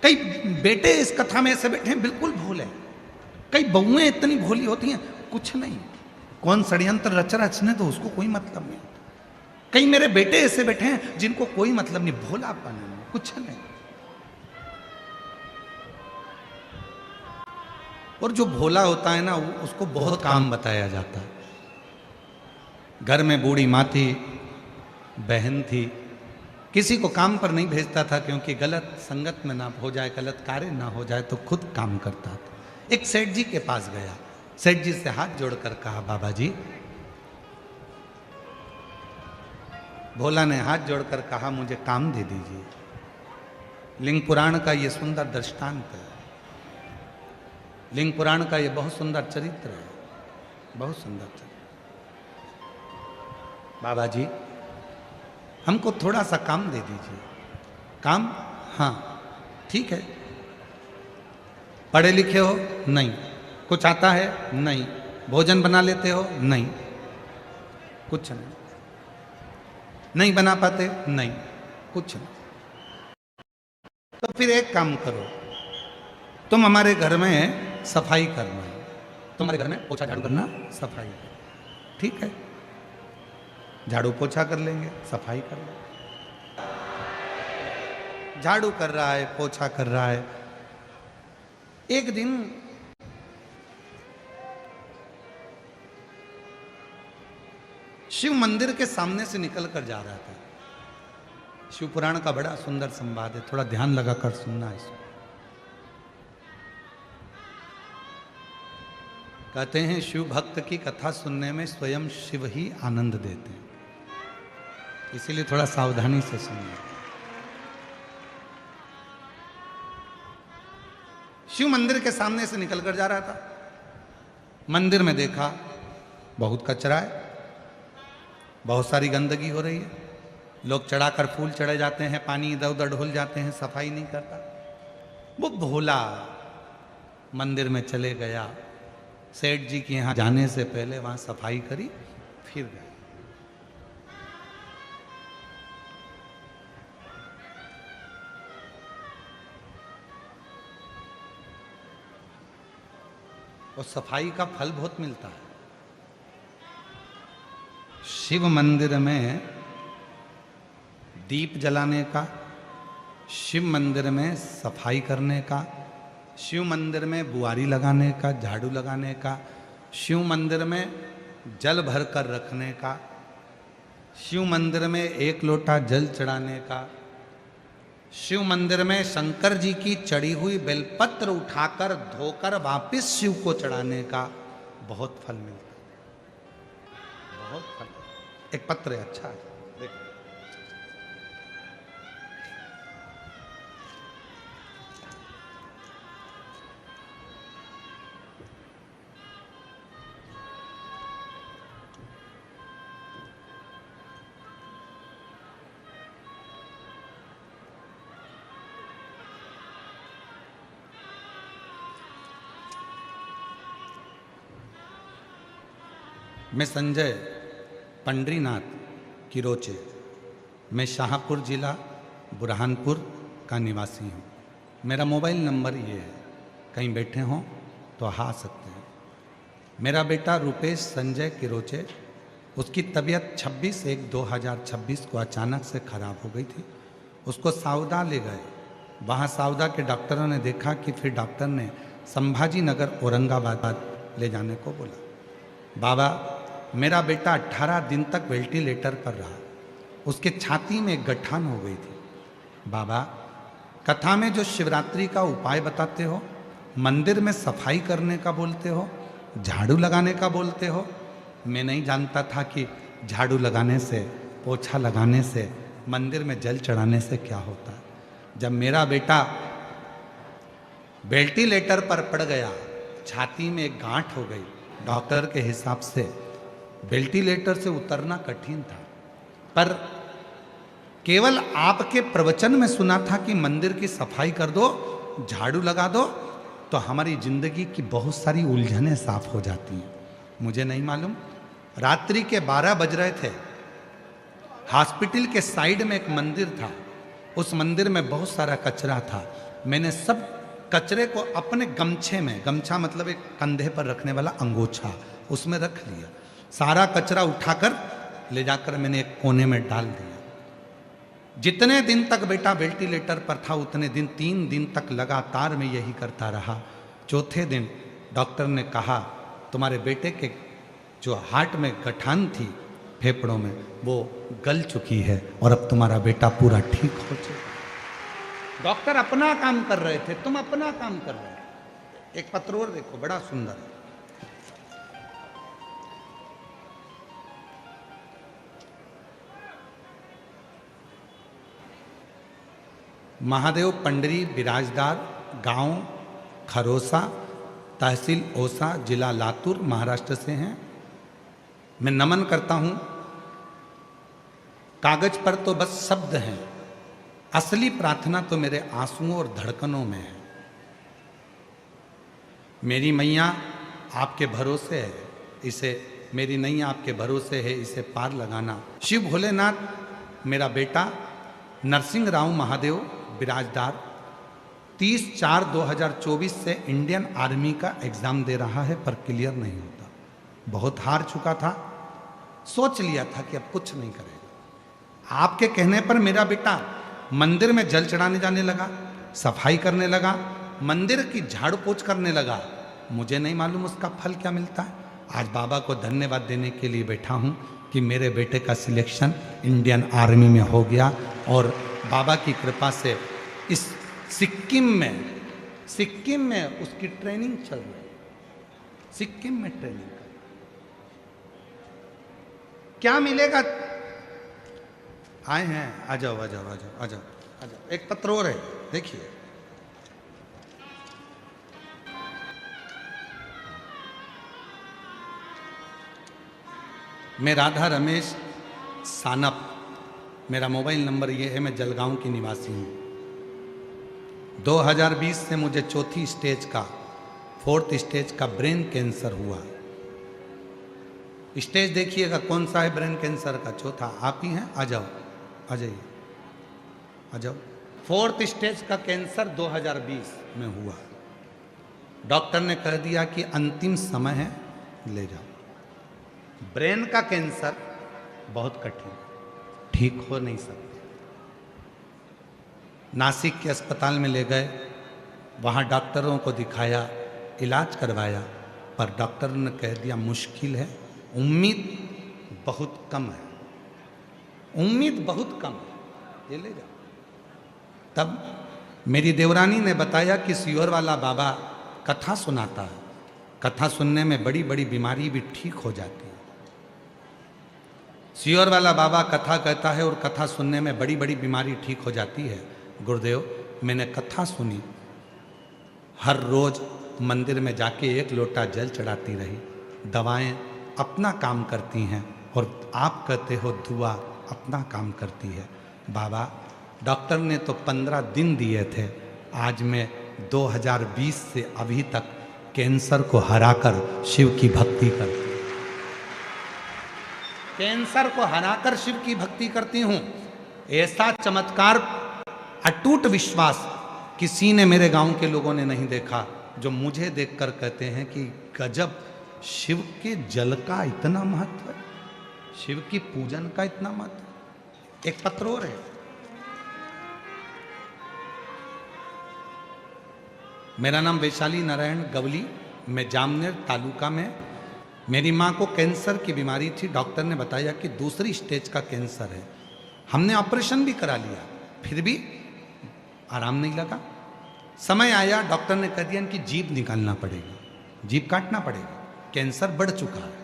कई बेटे इस कथा में ऐसे बैठे हैं बिल्कुल भोले। कई बहुएं इतनी भोली होती हैं, कुछ नहीं, कौन षड्यंत्र रचने तो उसको कोई मतलब नहीं। कई मेरे बेटे ऐसे बैठे हैं जिनको कोई मतलब नहीं, भोलापन है, कुछ नहीं। और जो भोला होता है ना, उसको बहुत काम बताया जाता है। घर में बूढ़ी माँ थी, बहन थी, किसी को काम पर नहीं भेजता था क्योंकि गलत संगत में ना हो जाए, गलत कार्य ना हो जाए, तो खुद काम करता था। एक सेठ जी के पास गया, सेठ जी से हाथ जोड़कर कहा, बाबा जी। भोला ने हाथ जोड़कर कहा, मुझे काम दे दीजिए। लिंग पुराण का ये सुंदर दृष्टांत है, लिंग पुराण का ये बहुत सुंदर चरित्र है, बहुत सुंदर चरित्र। बाबा जी, हमको थोड़ा सा काम दे दीजिए। काम? हाँ ठीक है। पढ़े लिखे हो? नहीं। कुछ आता है? नहीं। भोजन बना लेते हो? नहीं। कुछ नहीं। नहीं बना पाते? नहीं। कुछ नहीं। तो फिर एक काम करो, तुम हमारे घर में सफाई करना, तुम्हारे घर में पोछा झाड़ू करना, सफाई। ठीक है, झाड़ू पोछा कर लेंगे, सफाई कर लेंगे। झाड़ू कर रहा है, पोछा कर रहा है। एक दिन शिव मंदिर के सामने से निकल कर जा रहा था। शिव पुराण का बड़ा सुंदर संवाद है, थोड़ा ध्यान लगाकर सुनना इसको। कहते हैं शिव भक्त की कथा सुनने में स्वयं शिव ही आनंद देते हैं, इसीलिए थोड़ा सावधानी से सुनिए। शिव मंदिर के सामने से निकलकर जा रहा था। मंदिर में देखा बहुत कचरा है, बहुत सारी गंदगी हो रही है, लोग चढ़ाकर फूल चढ़े जाते हैं, पानी इधर उधर ढुल जाते हैं, सफाई नहीं करता। वो भोला मंदिर में चले गया, सेठ जी के यहाँ जाने से पहले वहां सफाई करी, फिर गया। और सफाई का फल बहुत मिलता है। शिव मंदिर में दीप जलाने का, शिव मंदिर में सफाई करने का, शिव मंदिर में बुआरी लगाने का, झाड़ू लगाने का, शिव मंदिर में जल भर कर रखने का, शिव मंदिर में एक लोटा जल चढ़ाने का, शिव मंदिर में शंकर जी की चढ़ी हुई बेलपत्र उठाकर धोकर वापिस शिव को चढ़ाने का बहुत फल मिलता है, बहुत फल। एक पत्र है, अच्छा है, देखो। मैं संजय पंडरीनाथ किरोचे, मैं शाहपुर ज़िला बुरहानपुर का निवासी हूँ। मेरा मोबाइल नंबर ये है, कहीं बैठे हों तो आ सकते हैं। मेरा बेटा रुपेश संजय किरोचे, उसकी तबीयत 26/1/2026 को अचानक से ख़राब हो गई थी। उसको सावदा ले गए, वहाँ सावदा के डॉक्टरों ने देखा कि फिर डॉक्टर ने संभाजी नगर औरंगाबाद ले जाने को बोला। बाबा, मेरा बेटा 18 दिन तक वेंटिलेटर पर रहा, उसके छाती में एक गठान हो गई थी। बाबा, कथा में जो शिवरात्रि का उपाय बताते हो, मंदिर में सफाई करने का बोलते हो, झाड़ू लगाने का बोलते हो, मैं नहीं जानता था कि झाड़ू लगाने से, पोछा लगाने से, मंदिर में जल चढ़ाने से क्या होता है। जब मेरा बेटा वेंटिलेटर पर पड़ गया, छाती में एक गांठ हो गई, डॉक्टर के हिसाब से वेंटिलेटर से उतरना कठिन था, पर केवल आपके प्रवचन में सुना था कि मंदिर की सफाई कर दो, झाड़ू लगा दो, तो हमारी जिंदगी की बहुत सारी उलझनें साफ हो जाती हैं। मुझे नहीं मालूम, रात्रि के 12 बज रहे थे, हॉस्पिटल के साइड में एक मंदिर था, उस मंदिर में बहुत सारा कचरा था। मैंने सब कचरे को अपने गमछे में, गमछा मतलब एक कंधे पर रखने वाला अंगोछा, उसमें रख लिया। सारा कचरा उठाकर ले जाकर मैंने एक कोने में डाल दिया। जितने दिन तक बेटा वेंटिलेटर पर था उतने दिन, 3 दिन तक लगातार मैं यही करता रहा। चौथे दिन डॉक्टर ने कहा तुम्हारे बेटे के जो हार्ट में गठान थी फेफड़ों में वो गल चुकी है और अब तुम्हारा बेटा पूरा ठीक हो चुका। डॉक्टर अपना काम कर रहे थे, तुम अपना काम कर रहे थे। एक पत्र और देखो, बड़ा सुंदर है। महादेव पंडरी बिराजदार, गांव खरोसा, तहसील ओसा, जिला लातूर, महाराष्ट्र से हैं। मैं नमन करता हूं। कागज पर तो बस शब्द हैं, असली प्रार्थना तो मेरे आंसुओं और धड़कनों में है। मेरी मैया आपके भरोसे है, इसे मेरी नैया आपके भरोसे है, इसे पार लगाना। शिव भोलेनाथ मेरा बेटा नरसिंह राव महादेव बिराजदार 30/4/2024 से इंडियन आर्मी का एग्जाम दे रहा है पर क्लियर नहीं होता। बहुत हार चुका था, सोच लिया था कि अब कुछ नहीं करेगा। आपके कहने पर मेरा बेटा मंदिर में जल चढ़ाने जाने लगा, सफाई करने लगा, मंदिर की झाड़ पोछ करने लगा। मुझे नहीं मालूम उसका फल क्या मिलता है। आज बाबा को धन्यवाद देने के लिए बैठा हूं कि मेरे बेटे का सिलेक्शन इंडियन आर्मी में हो गया और बाबा की कृपा से इस सिक्किम में उसकी ट्रेनिंग चल रही है। सिक्किम में ट्रेनिंग क्या मिलेगा? आए हैं, आ जाओ आ जाओ आ जाओ आ जाओ आ जाओ। एक पत्र और है, देखिए। मैं राधा रमेश सानप, मेरा मोबाइल नंबर ये है, मैं जलगांव की निवासी हूँ। 2020 से मुझे 4th स्टेज का ब्रेन कैंसर हुआ। स्टेज देखिएगा कौन सा है ब्रेन कैंसर का, 4था। आप ही हैं, आ जाओ, आ जाइए, आ जाओ। 4th स्टेज का कैंसर 2020 में हुआ। डॉक्टर ने कह दिया कि अंतिम समय है, ले जाओ। ब्रेन का कैंसर बहुत कठिन, ठीक हो नहीं सकते। नासिक के अस्पताल में ले गए, वहाँ डॉक्टरों को दिखाया, इलाज करवाया, पर डॉक्टर ने कह दिया मुश्किल है, उम्मीद बहुत कम है, उम्मीद बहुत कम है, ये ले जाओ। तब मेरी देवरानी ने बताया कि सियोर वाला बाबा कथा सुनाता है, कथा सुनने में बड़ी बड़ी बीमारी भी ठीक हो जाती है। सियोर वाला बाबा कथा कहता है और कथा सुनने में बड़ी बड़ी बीमारी ठीक हो जाती है। गुरुदेव, मैंने कथा सुनी, हर रोज मंदिर में जाके 1 लोटा जल चढ़ाती रही, दवाएं अपना काम करती हैं और आप कहते हो दुआ अपना काम करती है। बाबा, डॉक्टर ने तो 15 दिन दिए थे, आज मैं 2020 से अभी तक कैंसर को हराकर शिव की भक्ति करती हूँ, कैंसर को हराकर शिव की भक्ति करती हूँ। ऐसा चमत्कार, अटूट विश्वास किसी ने मेरे गांव के लोगों ने नहीं देखा, जो मुझे देखकर कहते हैं कि गजब, शिव के जल का इतना महत्व है, शिव की पूजन का इतना महत्व। एक पत्र और है। मेरा नाम वैशाली नारायण गवली, मैं जामनेर तालुका में। मेरी माँ को कैंसर की बीमारी थी, डॉक्टर ने बताया कि 2री स्टेज का कैंसर है। हमने ऑपरेशन भी करा लिया, फिर भी आराम नहीं लगा। समय आया, डॉक्टर ने कह दिया कि जीभ निकालना पड़ेगी, जीभ काटना पड़ेगा, कैंसर बढ़ चुका है।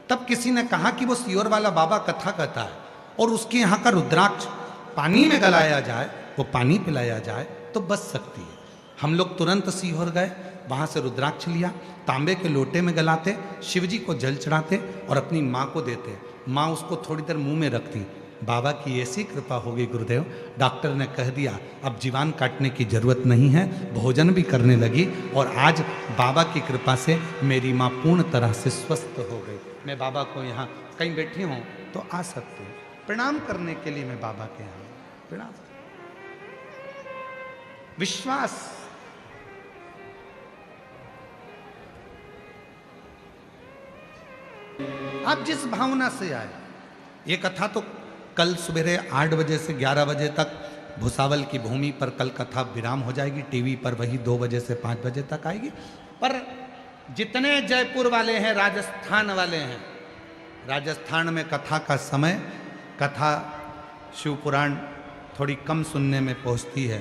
तब किसी ने कहा कि वो सियोर वाला बाबा कथा कहता है और उसके यहाँ का रुद्राक्ष पानी में गलाया जाए, वो पानी पिलाया जाए तो बच सकती है। हम लोग तुरंत सीहोर गए, वहाँ से रुद्राक्ष लिया, तांबे के लोटे में गलाते, शिवजी को जल चढ़ाते और अपनी माँ को देते। माँ उसको थोड़ी देर मुंह में रखती। बाबा की ऐसी कृपा हो गई गुरुदेव, डॉक्टर ने कह दिया अब जीवान काटने की जरूरत नहीं है, भोजन भी करने लगी और आज बाबा की कृपा से मेरी माँ पूर्ण तरह से स्वस्थ हो गई। मैं बाबा को यहाँ कहीं बैठी हूँ तो आ सकते हैं, प्रणाम करने के लिए मैं बाबा के यहाँ प्रणाम। विश्वास, आप जिस भावना से आए। ये कथा तो कल सवेरे 8 बजे से 11 बजे तक भुसावल की भूमि पर कल कथा विराम हो जाएगी। टीवी पर वही 2 बजे से 5 बजे तक आएगी। पर जितने जयपुर वाले हैं, राजस्थान वाले हैं, राजस्थान में कथा का समय, कथा शिव पुराण थोड़ी कम सुनने में पहुंचती है।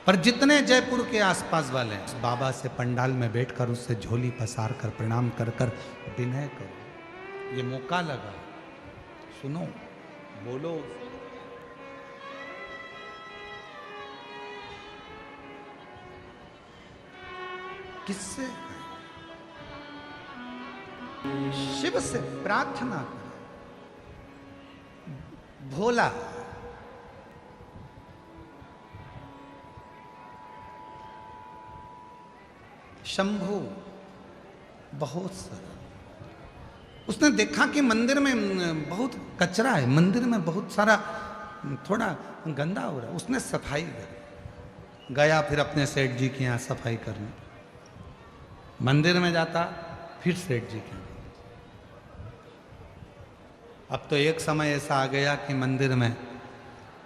पर जितने जयपुर के आसपास वाले हैं, बाबा से पंडाल में बैठकर उससे झोली पसार कर प्रणाम कर कर विनय करो। ये मौका लगा, सुनो, बोलो। किससे? शिव से प्रार्थना करो। भोला, शंभू, बहुत सारा। उसने देखा कि मंदिर में बहुत कचरा है, मंदिर में बहुत सारा थोड़ा गंदा हो रहा है। उसने सफाई करी। गया फिर अपने सेठ जी के यहाँ सफाई करने। मंदिर में जाता, फिर सेठ जी के यहाँ। अब तो एक समय ऐसा आ गया कि मंदिर में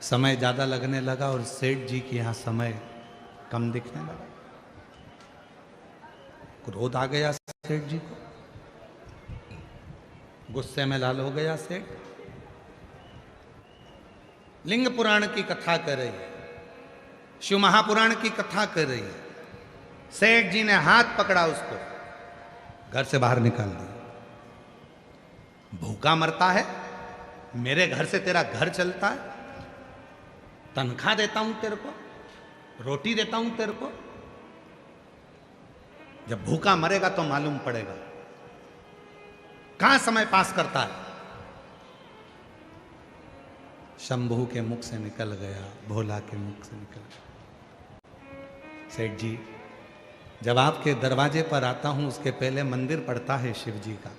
समय ज़्यादा लगने लगा और सेठ जी के यहाँ समय कम दिखने लगा। क्रोध आ गया सेठ जी को, गुस्से में लाल हो गया सेठ। लिंग पुराण की कथा कर रही है, शिव महापुराण की कथा कर रही है। सेठ जी ने हाथ पकड़ा, उसको घर से बाहर निकाल दिया। भूखा मरता है, मेरे घर से तेरा घर चलता है, तनख्वाह देता हूं तेरे को, रोटी देता हूं तेरे को। जब भूखा मरेगा तो मालूम पड़ेगा कहां समय पास करता है। शंभू के मुख से निकल गया, भोला के मुख से निकल गया। सेठ जी, जब आपके दरवाजे पर आता हूं उसके पहले मंदिर पड़ता है शिव जी का।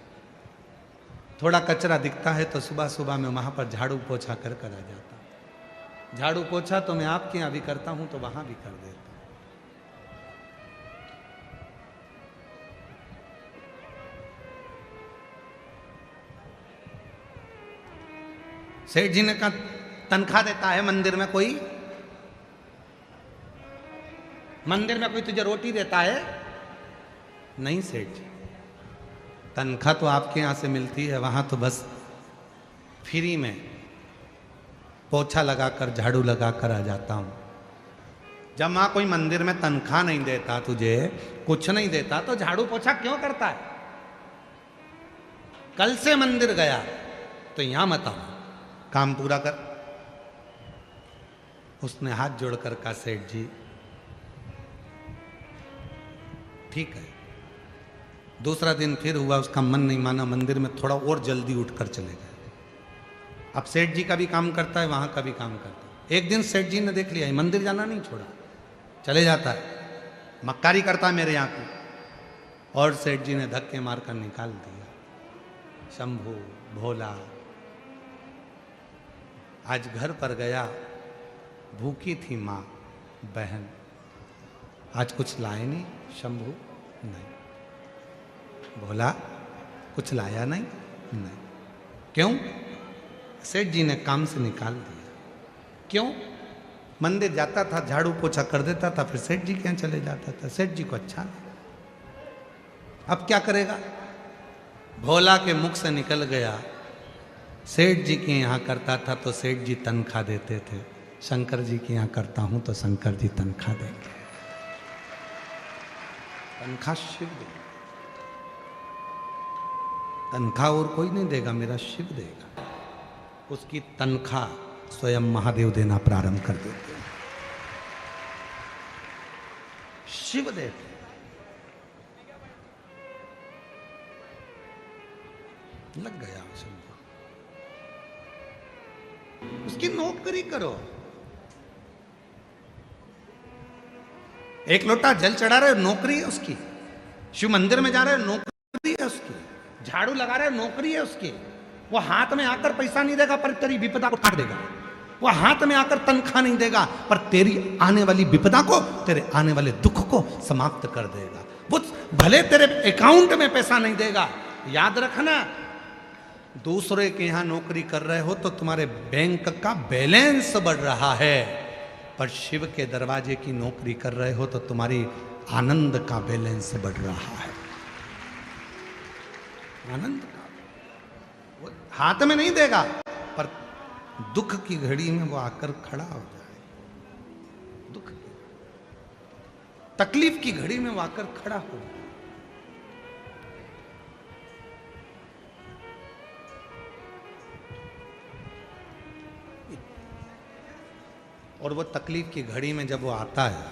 थोड़ा कचरा दिखता है तो सुबह सुबह मैं वहां पर झाड़ू पोछा कर आ जाता। झाड़ू पोछा तो मैं आपके यहाँ भी करता हूं तो वहां भी कर देता। सेठ जी ने कहा, तनख्वाह देता है मंदिर में कोई? मंदिर में कोई तुझे रोटी देता है? नहीं सेठ जी, तनख्वाह तो आपके यहाँ से मिलती है, वहाँ तो बस फ्री में पोछा लगाकर, झाड़ू लगाकर आ जाता हूँ। जब वहाँ कोई मंदिर में तनख्वाह नहीं देता, तुझे कुछ नहीं देता, तो झाड़ू पोछा क्यों करता है? कल से मंदिर गया तो यहाँ मत आओ, काम पूरा कर। उसने हाथ जोड़कर कहा, सेठ जी ठीक है। दूसरा दिन फिर हुआ, उसका मन नहीं माना, मंदिर में थोड़ा और जल्दी उठकर चले गए। अब सेठ जी का भी काम करता है, वहां का भी काम करता है। एक दिन सेठ जी ने देख लिया, मंदिर जाना नहीं छोड़ा, चले जाता है, मक्कारी करता है मेरे यहाँ की। और सेठ जी ने धक्के मारकर निकाल दिया। शंभू, भोला आज घर पर गया, भूखी थी माँ बहन, आज कुछ लाए नहीं। शंभू, नहीं। भोला, कुछ लाया नहीं? नहीं। क्यों? सेठ जी ने काम से निकाल दिया। क्यों? मंदिर जाता था, झाड़ू पोछा कर देता था, फिर सेठ जी के यहाँ चले जाता था। सेठ जी को अच्छा नहीं। अब क्या करेगा? भोला के मुख से निकल गया, सेठ जी के यहाँ करता था तो सेठ जी तनख्वाह देते थे, शंकर जी के यहाँ करता हूं तो शंकर जी तनख्वाह देंगे। तनख्वाह शिव देगा, तनख्वाह और कोई नहीं देगा, मेरा शिव देगा। उसकी तनख्वाह स्वयं महादेव देना प्रारंभ कर देते हैं, शिव देते। लग गया शंभू, उसकी नौकरी करो। एक लोटा जल चढ़ा रहे, नौकरी है उसकी। शिव मंदिर में जा रहे, नौकरी है उसकी। झाड़ू लगा रहे, नौकरी है उसकी। वो हाथ में आकर पैसा नहीं देगा पर तेरी विपदा को काट देगा। वो हाथ में आकर तनख्वाह नहीं देगा पर तेरी आने वाली विपदा को, तेरे आने वाले दुख को समाप्त कर देगा। वो भले तेरे अकाउंट में पैसा नहीं देगा, याद रखना, दूसरे के यहां नौकरी कर रहे हो तो तुम्हारे बैंक का बैलेंस बढ़ रहा है, पर शिव के दरवाजे की नौकरी कर रहे हो तो तुम्हारी आनंद का बैलेंस बढ़ रहा है। आनंद का वो हाथ में नहीं देगा पर दुख की घड़ी में वो आकर खड़ा हो जाए, दुख की तकलीफ की घड़ी में वो आकर खड़ा हो जाए। और वो तकलीफ की घड़ी में जब वो आता है,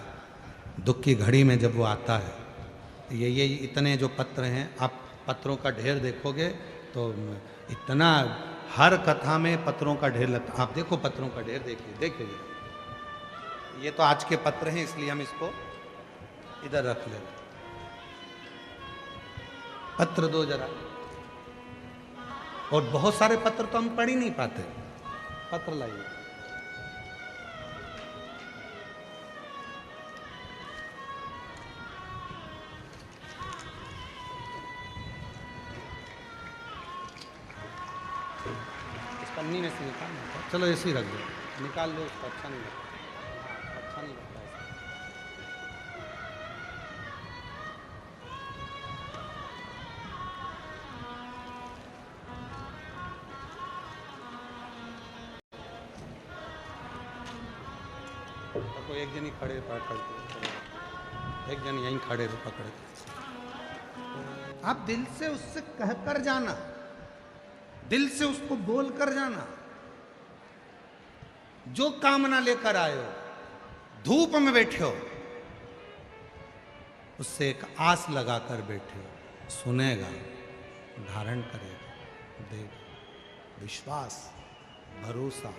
दुख की घड़ी में जब वो आता है, ये इतने जो पत्र हैं, आप पत्रों का ढेर देखोगे तो इतना, हर कथा में पत्रों का ढेर लगता। आप देखो पत्रों का ढेर, देखिए देखिए, ये तो आज के पत्र हैं इसलिए हम इसको इधर रख लेते। पत्र दो जरा, और बहुत सारे पत्र तो हम पढ़ ही नहीं पाते। पत्र लाइए। पन्नी में से निकाल, चलो ऐसे ही रख दो, निकाल दो उसको, अच्छा नहीं लगता, अच्छा नहीं लगता ऐसा। तो एक जन ही खड़े पकड़ के, एक जन यहीं खड़े पकड़ के, आप दिल से उससे कहकर जाना, दिल से उसको बोल कर जाना, जो कामना लेकर आए हो, धूप में बैठे हो, उससे एक आस लगाकर बैठे हो, सुनेगा, धारण करेगा, देगा। विश्वास, भरोसा,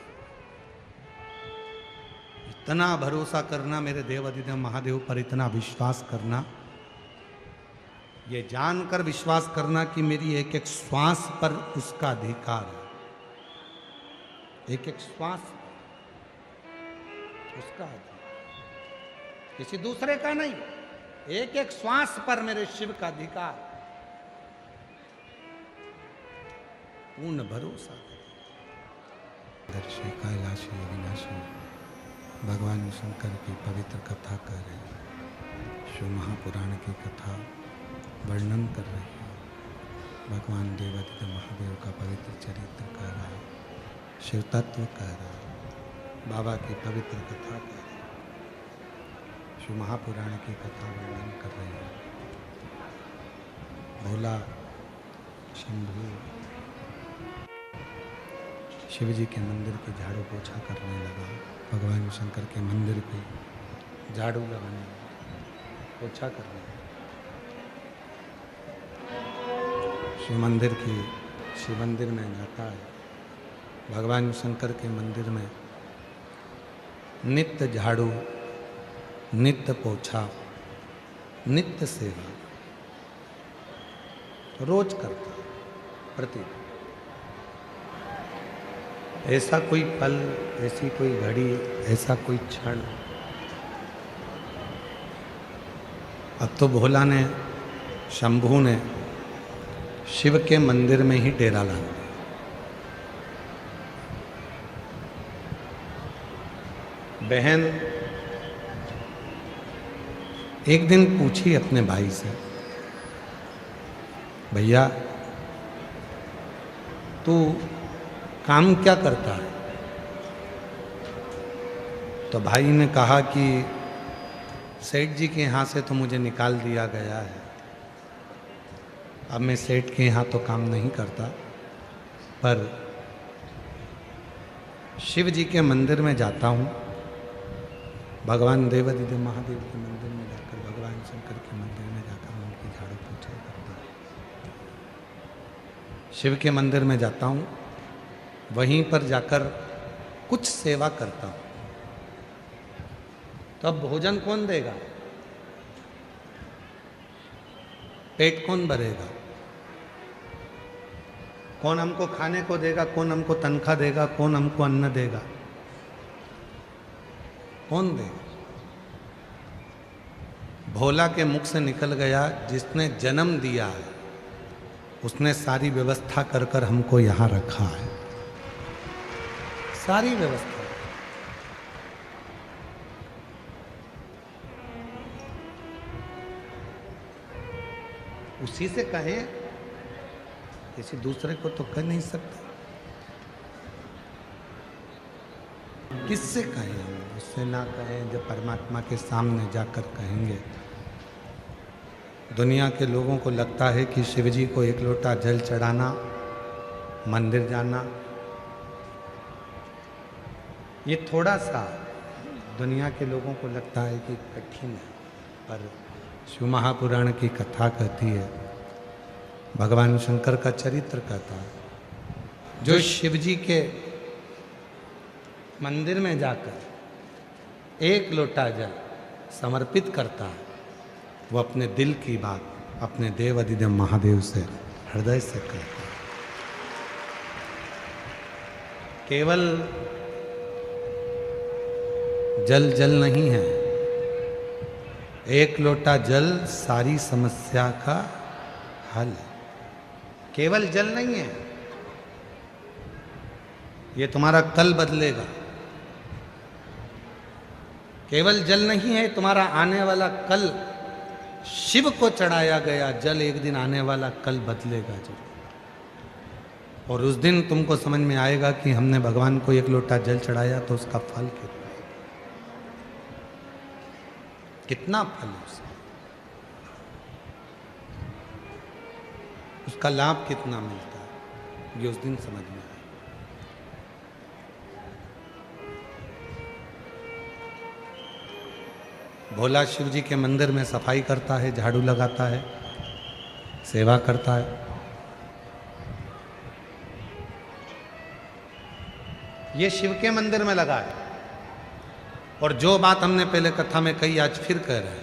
इतना भरोसा करना मेरे देवाधिदेव महादेव पर, इतना विश्वास करना, ये जानकर विश्वास करना कि मेरी एक एक श्वास पर उसका अधिकार है, एक एक श्वास उसका अधिकार, किसी दूसरे का नहीं, एक एक श्वास पर मेरे शिव का अधिकार। पूर्ण भरोसा। दर्शी कैलाशी अविनाशी भगवान शंकर की पवित्र कथा कर रहे हैं, शिव महापुराण की कथा वर्णन कर रहे हैं, भगवान देवादिदेव महादेव का पवित्र चरित्र कह रहा है, शिव तत्व कह रहा है, बाबा की पवित्र कथा कह रहे हैं, शिव महापुराण की कथा वर्णन कर रहे हैं। भोला शंभू शिव जी के मंदिर की झाड़ू पोछा करने लगा, भगवान शंकर के मंदिर की झाड़ू लगाने लगा, पोछा करने लगा। शिव मंदिर में जाता है, भगवान शंकर के मंदिर में नित्य झाड़ू, नित्य पोछा, नित्य सेवा रोज करता, प्रतिदिन। ऐसा कोई पल, ऐसी कोई घड़ी, ऐसा कोई क्षण, अब तो भोला ने, शंभू ने शिव के मंदिर में ही डेरा ला दिया। बहन एक दिन पूछी अपने भाई से, भैया तू काम क्या करता है? तो भाई ने कहा कि सेठ जी के यहाँ से तो मुझे निकाल दिया गया है, अब मैं सेठ के यहाँ तो काम नहीं करता, पर शिव जी के मंदिर में जाता हूँ, भगवान देवादिदेव महादेव के मंदिर में जाकर, भगवान शंकर के मंदिर में जाकर उनकी झाड़ू पोछा करता हूँ। शिव के मंदिर में जाता हूँ, वहीं पर जाकर कुछ सेवा करता हूँ। तो अब भोजन कौन देगा? पेट कौन भरेगा? कौन हमको खाने को देगा, कौन हमको तनख्वाह देगा, कौन हमको अन्न देगा? कौन देगा? भोला के मुख से निकल गया, जिसने जन्म दिया है उसने सारी व्यवस्था कर कर हमको यहां रखा है, सारी व्यवस्था। उसी से कहें, किसी दूसरे को तो कह नहीं सकते। किससे कहें हम? उससे ना कहें जब परमात्मा के सामने जाकर कहेंगे। दुनिया के लोगों को लगता है कि शिव जी को एक लोटा जल चढ़ाना, मंदिर जाना, ये थोड़ा सा दुनिया के लोगों को लगता है कि कठिन है, पर शिव महापुराण की कथा कहती है, भगवान शंकर का चरित्र कहता है, जो शिव जी के मंदिर में जाकर एक लोटा जल समर्पित करता है, वो अपने दिल की बात अपने देव अधिदेव महादेव से हृदय से कहता है। केवल जल जल नहीं है, एक लोटा जल सारी समस्या का हल है। केवल जल नहीं है, ये तुम्हारा कल बदलेगा। केवल जल नहीं है, तुम्हारा आने वाला कल, शिव को चढ़ाया गया जल एक दिन आने वाला कल बदलेगा जरूर। और उस दिन तुमको समझ में आएगा कि हमने भगवान को एक लोटा जल चढ़ाया तो उसका फल कितना फल है उसका लाभ कितना मिलता है, ये उस दिन समझ में आएगा। भोला शिव जी के मंदिर में सफाई करता है, झाड़ू लगाता है, सेवा करता है। ये शिव के मंदिर में लगा है। और जो बात हमने पहले कथा में कही, आज फिर कह रहे हैं,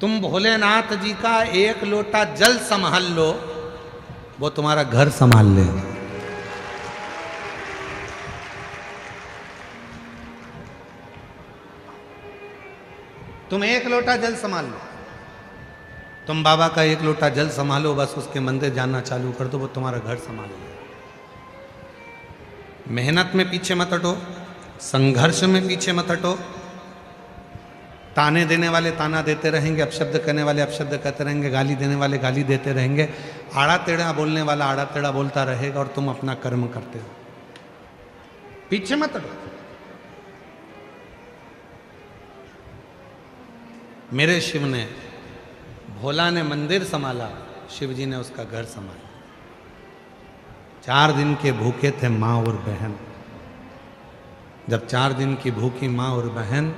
तुम भोलेनाथ जी का एक लोटा जल संभाल लो, वो तुम्हारा घर संभाल लेगा। तुम एक लोटा जल संभाल लो, तुम बाबा का एक लोटा जल संभालो, बस उसके मंदिर जाना चालू कर दो, वो तुम्हारा घर संभाल लेगा। मेहनत में पीछे मत हटो, संघर्ष में पीछे मत हटो। ताने देने वाले ताना देते रहेंगे, अपशब्द करने वाले अपशब्द कहते रहेंगे, गाली देने वाले गाली देते रहेंगे, आड़ा टेढ़ा बोलने वाला आड़ा टेढ़ा बोलता रहेगा, और तुम अपना कर्म करते हो। पीछे मत हटो। मेरे शिव ने, भोला ने मंदिर संभाला, शिव जी ने उसका घर संभाला। 4 दिन के भूखे थे माँ और बहन। जब 4 दिन की भूखी माँ और बहन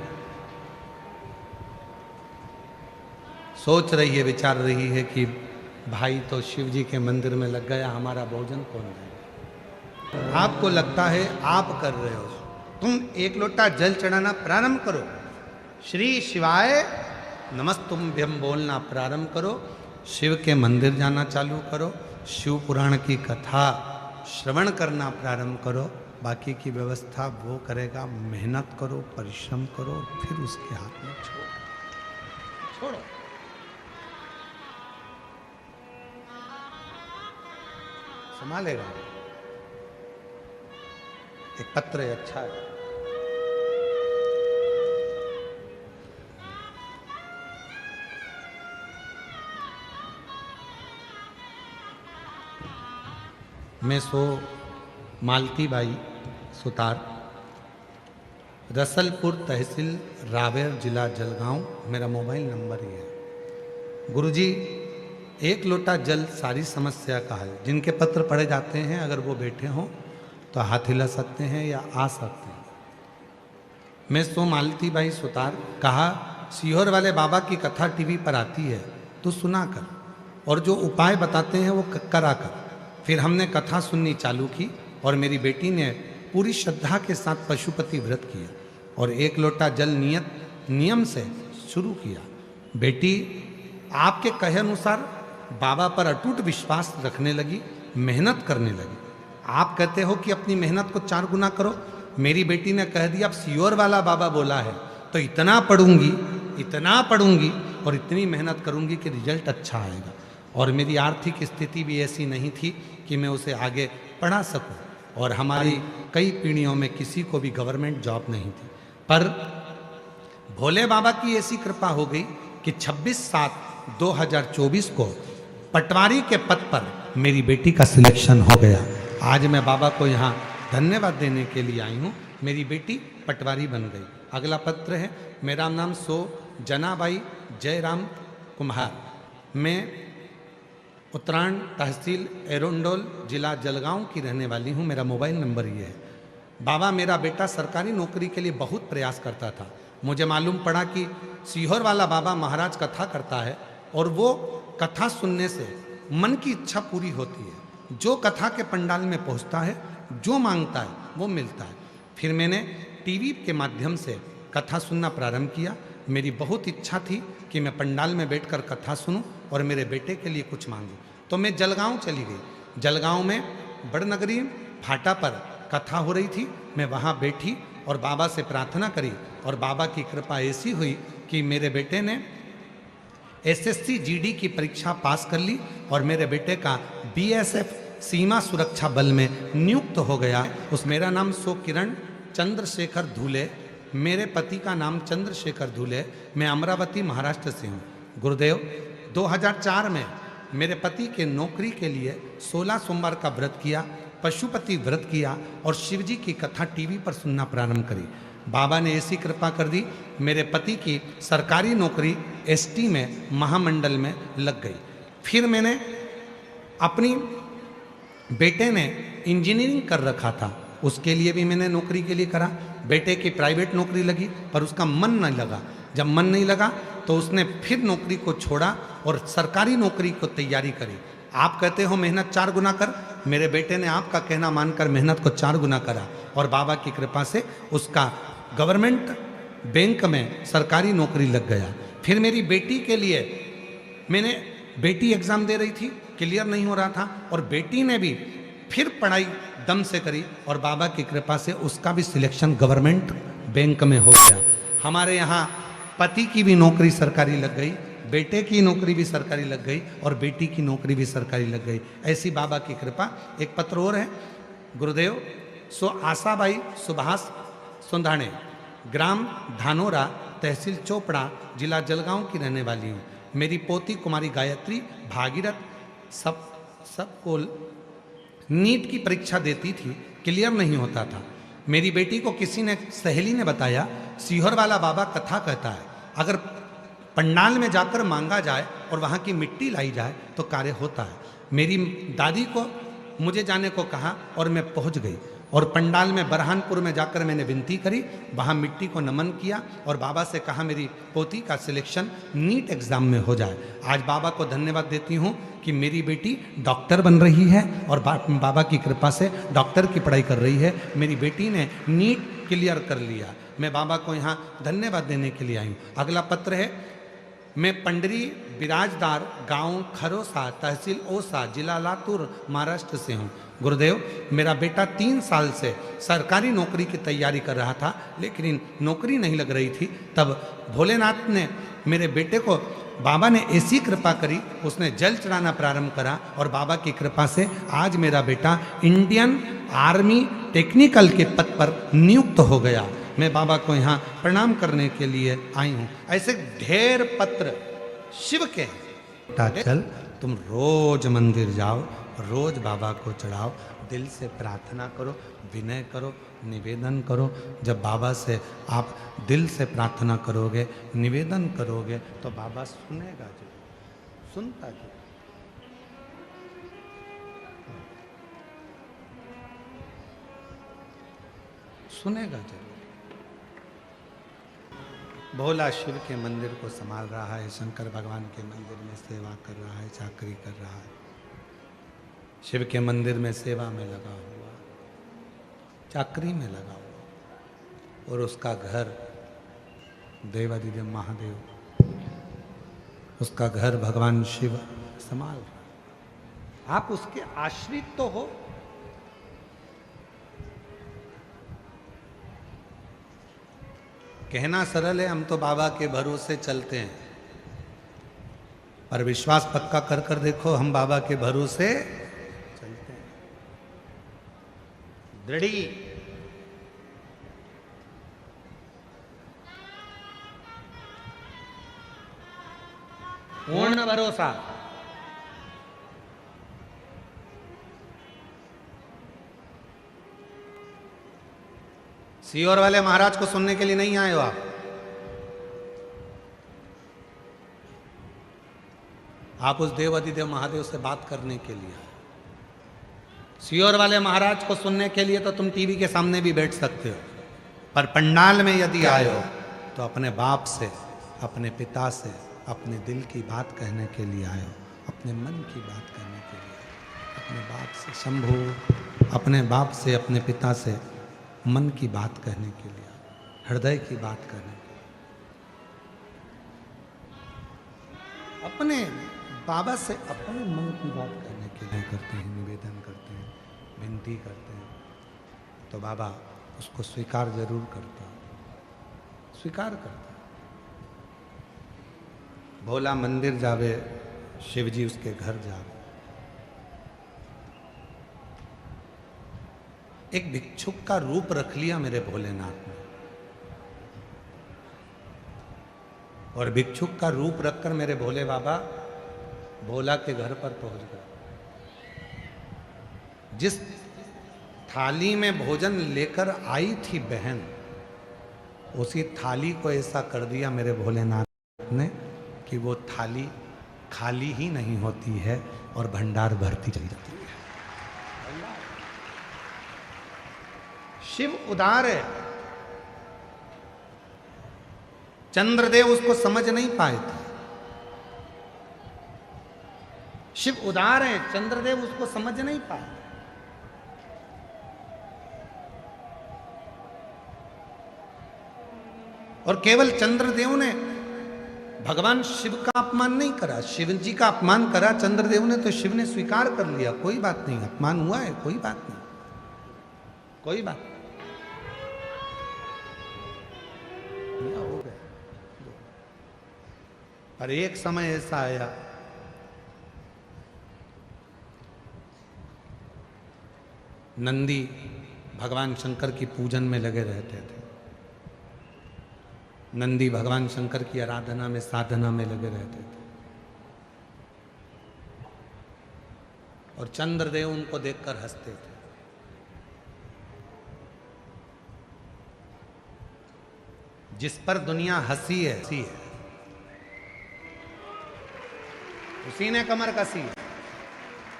सोच रही है, विचार रही है कि भाई तो शिव जी के मंदिर में लग गया, हमारा भोजन कौन देगा? आपको लगता है आप कर रहे हो, तुम एक लोटा जल चढ़ाना प्रारंभ करो, श्री शिवाय नमस्तुभ्यम बोलना प्रारंभ करो, शिव के मंदिर जाना चालू करो, शिव पुराण की कथा श्रवण करना प्रारंभ करो। बाकी की व्यवस्था वो करेगा। मेहनत करो, परिश्रम करो, फिर उसके हाथ में छोड़ो। संभालेगा। एक पत्र है, अच्छा है। मैं सो मालती बाई सुतार, रसलपुर तहसील रावेर, जिला जलगांव, मेरा मोबाइल नंबर ही है। गुरुजी, एक लोटा जल सारी समस्या का हल। जिनके पत्र पढ़े जाते हैं, अगर वो बैठे हों तो हाथ हिला सकते हैं या आ सकते हैं। मैं सो मालती बाई सुतार, कहा सीहोर वाले बाबा की कथा टीवी पर आती है तो सुना कर, और जो उपाय बताते हैं वो करा कर। फिर हमने कथा सुननी चालू की और मेरी बेटी ने पूरी श्रद्धा के साथ पशुपति व्रत किया और एक लोटा जल नियम से शुरू किया। बेटी, आपके कहे अनुसार बाबा पर अटूट विश्वास रखने लगी, मेहनत करने लगी। आप कहते हो कि अपनी मेहनत को 4 गुना करो, मेरी बेटी ने कह दिया अब सीहोर वाला बाबा बोला है तो इतना पढ़ूंगी और इतनी मेहनत करूंगी कि रिजल्ट अच्छा आएगा। और मेरी आर्थिक स्थिति भी ऐसी नहीं थी कि मैं उसे आगे पढ़ा सकूं, और हमारी कई पीढ़ियों में किसी को भी गवर्नमेंट जॉब नहीं थी। पर भोले बाबा की ऐसी कृपा हो गई कि 26/7/2024 को पटवारी के पद पर मेरी बेटी का सिलेक्शन हो गया। आज मैं बाबा को यहाँ धन्यवाद देने के लिए आई हूँ, मेरी बेटी पटवारी बन गई। अगला पत्र है, मेरा नाम जनाबाई जयराम कुम्हार, मैं उत्तरायण तहसील एरोंडोल जिला जलगांव की रहने वाली हूँ। मेरा मोबाइल नंबर ये है। बाबा, मेरा बेटा सरकारी नौकरी के लिए बहुत प्रयास करता था। मुझे मालूम पड़ा कि सीहोर वाला बाबा महाराज कथा करता है और वो कथा सुनने से मन की इच्छा पूरी होती है। जो कथा के पंडाल में पहुंचता है, जो मांगता है वो मिलता है। फिर मैंने टीवी के माध्यम से कथा सुनना प्रारंभ किया। मेरी बहुत इच्छा थी कि मैं पंडाल में बैठकर कथा सुनूं और मेरे बेटे के लिए कुछ मांगूं। तो मैं जलगांव चली गई। जलगांव में बड़नगरी फाटा पर कथा हो रही थी। मैं वहाँ बैठी और बाबा से प्रार्थना करी, और बाबा की कृपा ऐसी हुई कि मेरे बेटे ने SSC GD की परीक्षा पास कर ली और मेरे बेटे का BSF सीमा सुरक्षा बल में नियुक्त हो गया। मेरा नाम किरण चंद्रशेखर धूले, मेरे पति का नाम चंद्रशेखर धूले, मैं अमरावती महाराष्ट्र से हूँ। गुरुदेव, 2004 में मेरे पति के नौकरी के लिए 16 सोमवार का व्रत किया, पशुपति व्रत किया और शिवजी की कथा टीवी पर सुनना प्रारंभ करी। बाबा ने ऐसी कृपा कर दी, मेरे पति की सरकारी नौकरी ST में महामंडल में लग गई। फिर मैंने अपनी बेटे ने इंजीनियरिंग कर रखा था, उसके लिए भी मैंने नौकरी के लिए करा। बेटे की प्राइवेट नौकरी लगी पर उसका मन नहीं लगा। जब मन नहीं लगा तो उसने फिर नौकरी को छोड़ा और सरकारी नौकरी को तैयारी करी। आप कहते हो मेहनत 4 गुना कर, मेरे बेटे ने आपका कहना मानकर मेहनत को 4 गुना करा और बाबा की कृपा से उसका गवर्नमेंट बैंक में सरकारी नौकरी लग गया। फिर मेरी बेटी के लिए मैंने बेटी एग्ज़ाम दे रही थी, क्लियर नहीं हो रहा था, और बेटी ने भी फिर पढ़ाई दम से करी और बाबा की कृपा से उसका भी सिलेक्शन गवर्नमेंट बैंक में हो गया। हमारे यहाँ पति की भी नौकरी सरकारी लग गई, बेटे की नौकरी भी सरकारी लग गई और बेटी की नौकरी भी सरकारी लग गई। ऐसी बाबा की कृपा। एक पत्र और है, गुरुदेव, आशाबाई सुभाष सुंधाणे, ग्राम धानोरा, तहसील चोपड़ा, जिला जलगांव की रहने वाली हूँ। मेरी पोती कुमारी गायत्री भागीरथ सब को नीट की परीक्षा देती थी, क्लियर नहीं होता था। मेरी बेटी को किसी ने, सहेली ने बताया, सीहोर वाला बाबा कथा कहता है, अगर पंडाल में जाकर मांगा जाए और वहाँ की मिट्टी लाई जाए तो कार्य होता है। मेरी दादी को मुझे जाने को कहा और मैं पहुँच गई और पंडाल में बरहानपुर में जाकर मैंने विनती करी, वहाँ मिट्टी को नमन किया और बाबा से कहा मेरी पोती का सिलेक्शन नीट एग्ज़ाम में हो जाए। आज बाबा को धन्यवाद देती हूँ कि मेरी बेटी डॉक्टर बन रही है और बाबा की कृपा से डॉक्टर की पढ़ाई कर रही है। मेरी बेटी ने नीट क्लियर कर लिया। मैं बाबा को यहाँ धन्यवाद देने के लिए आई हूँ। अगला पत्र है, मैं पंडरी बिराजदार, गांव खरोसा, तहसील ओसा, जिला लातूर, महाराष्ट्र से हूँ। गुरुदेव, मेरा बेटा 3 साल से सरकारी नौकरी की तैयारी कर रहा था, लेकिन नौकरी नहीं लग रही थी। तब भोलेनाथ ने मेरे बेटे को, बाबा ने ऐसी कृपा करी, उसने जल चढ़ाना प्रारंभ करा और बाबा की कृपा से आज मेरा बेटा इंडियन आर्मी टेक्निकल के पद पर नियुक्त हो गया। मैं बाबा को यहाँ प्रणाम करने के लिए आई हूँ। ऐसे ढेर पत्र शिव के हैं। चल, तुम रोज मंदिर जाओ, रोज बाबा को चढ़ाओ, दिल से प्रार्थना करो, विनय करो, निवेदन करो। जब बाबा से आप दिल से प्रार्थना करोगे, निवेदन करोगे तो बाबा सुनेगा जो, सुनता जो। सुनेगा जरूर। भोला शिव के मंदिर को संभाल रहा है, शंकर भगवान के मंदिर में सेवा कर रहा है, चाकरी कर रहा है, शिव के मंदिर में सेवा में लगा हुआ, चाकरी में लगा हुआ, और उसका घर देवादिदेव महादेव, उसका घर भगवान शिव संभाल रहा है। आप उसके आश्रित तो हो। कहना सरल है, हम तो बाबा के भरोसे चलते हैं, पर विश्वास पक्का कर कर देखो, हम बाबा के भरोसे चलते हैं। दृढ़ी पूर्ण भरोसा। सीहोर वाले महाराज को सुनने के लिए नहीं आए हो आप उस देव अधिदेव महादेव से बात करने के लिए आए। सीहोर वाले महाराज को सुनने के लिए तो तुम टीवी के सामने भी बैठ सकते हो, पर पंडाल में यदि आए हो तो अपने बाप से, अपने पिता से, अपने दिल की बात कहने के लिए आए हो, अपने मन की बात कहने के लिए, अपने बाप से शंभू, अपने बाप से, अपने पिता से मन की बात कहने के लिए, हृदय की बात करने के लिए, अपने बाबा से अपने मन की बात करने के लिए करते हैं, निवेदन करते हैं, विनती करते हैं, तो बाबा उसको स्वीकार जरूर करता, स्वीकार करता। भोला मंदिर जावे, शिव जी उसके घर जावे। एक भिक्षुक का रूप रख लिया मेरे भोलेनाथ ने, और भिक्षुक का रूप रखकर मेरे भोले बाबा भोला के घर पर पहुंच गए। जिस थाली में भोजन लेकर आई थी बहन, उसी थाली को ऐसा कर दिया मेरे भोलेनाथ ने कि वो थाली खाली ही नहीं होती है और भंडार भरती चली जाती है। शिव उदार है। चंद्रदेव उसको समझ नहीं पाए थे। शिव उदार है, चंद्रदेव उसको समझ नहीं पाए। और केवल चंद्रदेव ने भगवान शिव का अपमान नहीं करा, शिव जी का अपमान करा चंद्रदेव ने, तो शिव ने स्वीकार कर लिया, कोई बात नहीं, अपमान हुआ है, कोई बात नहीं, कोई बात नहीं, हो गया। पर एक समय ऐसा आया, नंदी भगवान शंकर की पूजन में लगे रहते थे, नंदी भगवान शंकर की आराधना में, साधना में लगे रहते थे, और चंद्रदेव उनको देखकर हंसते थे। जिस पर दुनिया हंसी है, उसी ने कमर कसी है।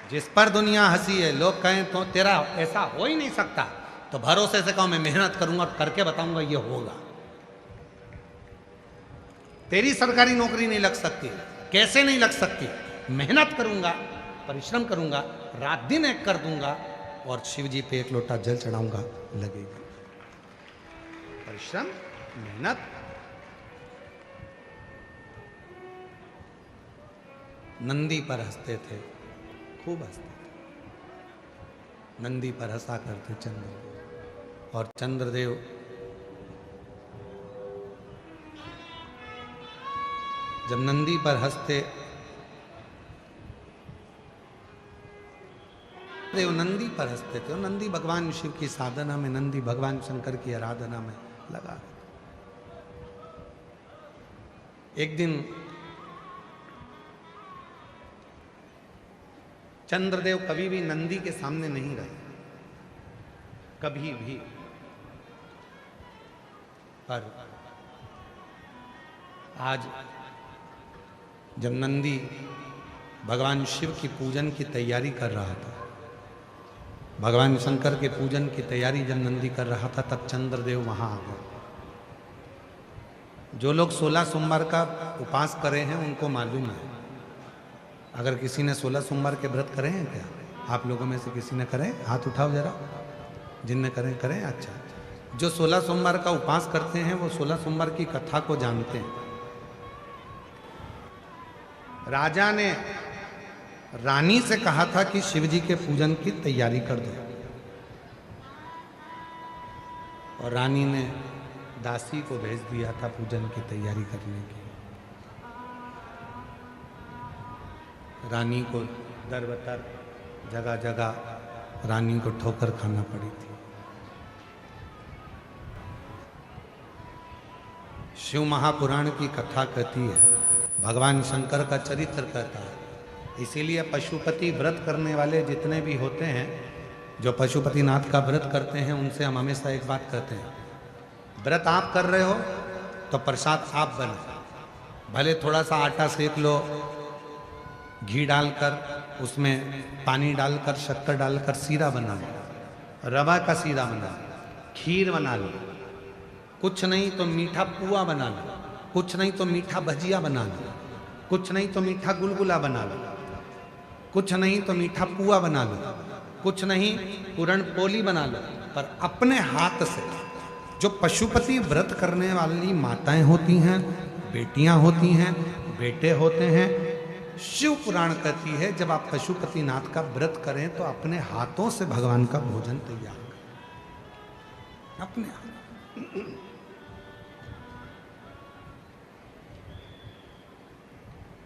जिस पर दुनिया हंसी है, लोग कहें तो तेरा ऐसा हो ही नहीं सकता, तो भरोसे से कहो मैं मेहनत करूंगा, करके बताऊंगा ये होगा। तेरी सरकारी नौकरी नहीं लग सकती, कैसे नहीं लग सकती, मेहनत करूंगा, परिश्रम करूंगा, रात दिन एक कर दूंगा, और शिव जी पे एक लोटा जल चढ़ाऊंगा, लगेगा। परिश्रम, मेहनत। नंदी पर हंसते थे, खूब हंसते थे। नंदी पर हंसा करते चंद्रदेव, और चंद्रदेव जब नंदी पर हंसते, देव नंदी पर हंसते थे, और नंदी भगवान शिव की साधना में, नंदी भगवान शंकर की आराधना में लगा। एक दिन चंद्रदेव कभी भी नंदी के सामने नहीं रहे, कभी भी। पर आज जब नंदी भगवान शिव की पूजन की तैयारी कर रहा था, भगवान शंकर के पूजन की तैयारी जब नंदी कर रहा था, तब चंद्रदेव वहां आ गए। जो लोग 16 सोमवार का उपवास करे हैं उनको मालूम है। अगर किसी ने 16 सोमवार के व्रत करे हैं क्या? आप लोगों में से किसी ने करे? हाथ उठाओ जरा, जिनने करें करें। अच्छा, जो 16 सोमवार का उपवास करते हैं वो 16 सोमवार की कथा को जानते हैं। राजा ने रानी से कहा था कि शिव जी के पूजन की तैयारी कर दो, और रानी ने दासी को भेज दिया था पूजन की तैयारी करने की। रानी को दर बतर जगह जगह रानी को ठोकर खाना पड़ी थी। शिव महापुराण की कथा कहती है, भगवान शंकर का चरित्र कहता है। इसीलिए पशुपति व्रत करने वाले जितने भी होते हैं, जो पशुपतिनाथ का व्रत करते हैं, उनसे हम हमेशा एक बात कहते हैं, व्रत आप कर रहे हो तो प्रसाद आप बनो। भले थोड़ा सा आटा सेक लो, घी डालकर उसमें पानी डालकर शक्कर डालकर सीरा बना लो, रवा का सीरा बना लो, खीर बना लो, कुछ नहीं तो मीठा पुआ बना लो, कुछ नहीं तो मीठा भजिया बना लो, कुछ नहीं तो मीठा गुलगुला बना लो, कुछ नहीं तो मीठा पुआ बना लो, कुछ नहीं पूरण पोली बना लो। पर अपने हाथ से जो पशुपति व्रत करने वाली माताएं होती हैं, बेटियां होती हैं, बेटे होते हैं, शिव पुराण कहती है जब आप पशुपतिनाथ का व्रत करें तो अपने हाथों से भगवान का भोजन तैयार करें, अपने हाथ।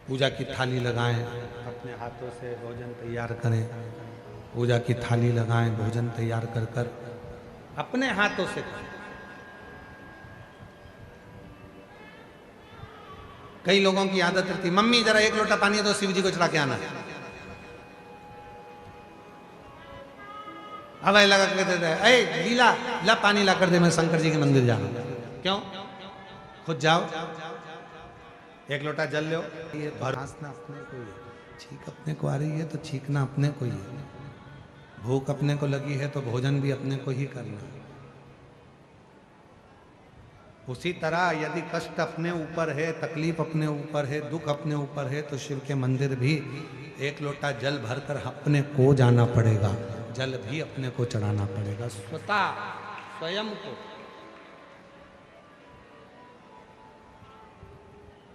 पूजा की थाली लगाएं, अपने हाथों से भोजन तैयार करें, पूजा की थाली लगाएं, भोजन तैयार कर कर अपने हाथों से करें। कई लोगों की आदत रहती, मम्मी जरा एक लोटा पानी दो, शिव जी को चढ़ा के आना। अब लगा के देते हैं, अरे लीला ला पानी ला कर दे, मैं शंकर जी के मंदिर जा रहा हूं। क्यों? खुद जाओ, एक लोटा जल लो। ये हंसना अपने को ही है, छींक अपने को आ रही है तो छींकना अपने को ही है, भूख अपने को लगी है तो भोजन भी अपने को ही करना है। उसी तरह यदि कष्ट अपने ऊपर है, तकलीफ अपने ऊपर है, दुख अपने ऊपर है, तो शिव के मंदिर भी एक लोटा जल भरकर अपने को जाना पड़ेगा, जल भी अपने को चढ़ाना पड़ेगा, स्वयं को,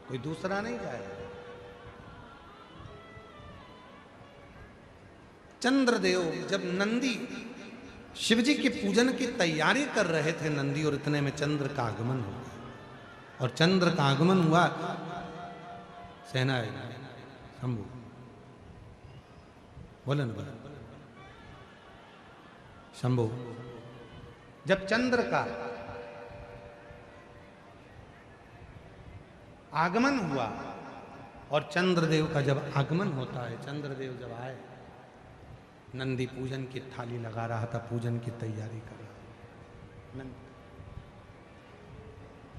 कोई दूसरा नहीं जाएगा। चंद्रदेव जब नंदी शिव जी के पूजन की तैयारी कर रहे थे नंदी, और इतने में चंद्र का आगमन हुआ, और चंद्र का आगमन हुआ, सेना शंभु बोलन बोलन शंभु, जब चंद्र का आगमन हुआ, और चंद्रदेव का जब आगमन होता है, चंद्रदेव जब आए, नंदी पूजन की थाली लगा रहा था, पूजन की तैयारी कर रहा था,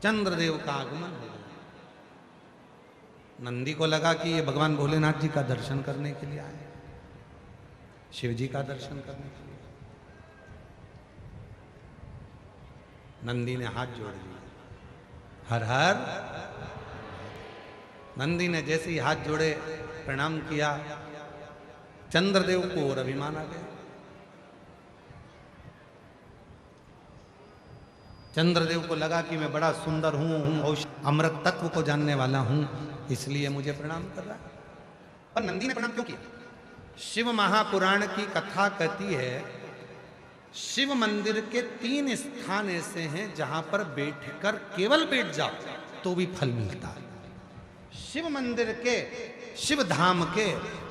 चंद्रदेव का आगमन हो गया। नंदी को लगा कि ये भगवान भोलेनाथ जी का दर्शन करने के लिए आए, शिव जी का दर्शन करने के लिए। नंदी ने हाथ जोड़ दिए, हर हर। नंदी ने जैसे ही हाथ जोड़े, प्रणाम किया, चंद्रदेव को और अभिमान आ गया। चंद्रदेव को लगा कि मैं बड़ा सुंदर हूं और अमृत तत्व को जानने वाला हूं, इसलिए मुझे प्रणाम कर रहा है। पर नंदी ने प्रणाम क्यों किया? शिव महापुराण की कथा कहती है, शिव मंदिर के 3 स्थान ऐसे हैं जहां पर बैठकर केवल बैठ जाओ तो भी फल मिलता है। शिव मंदिर के, शिव धाम के,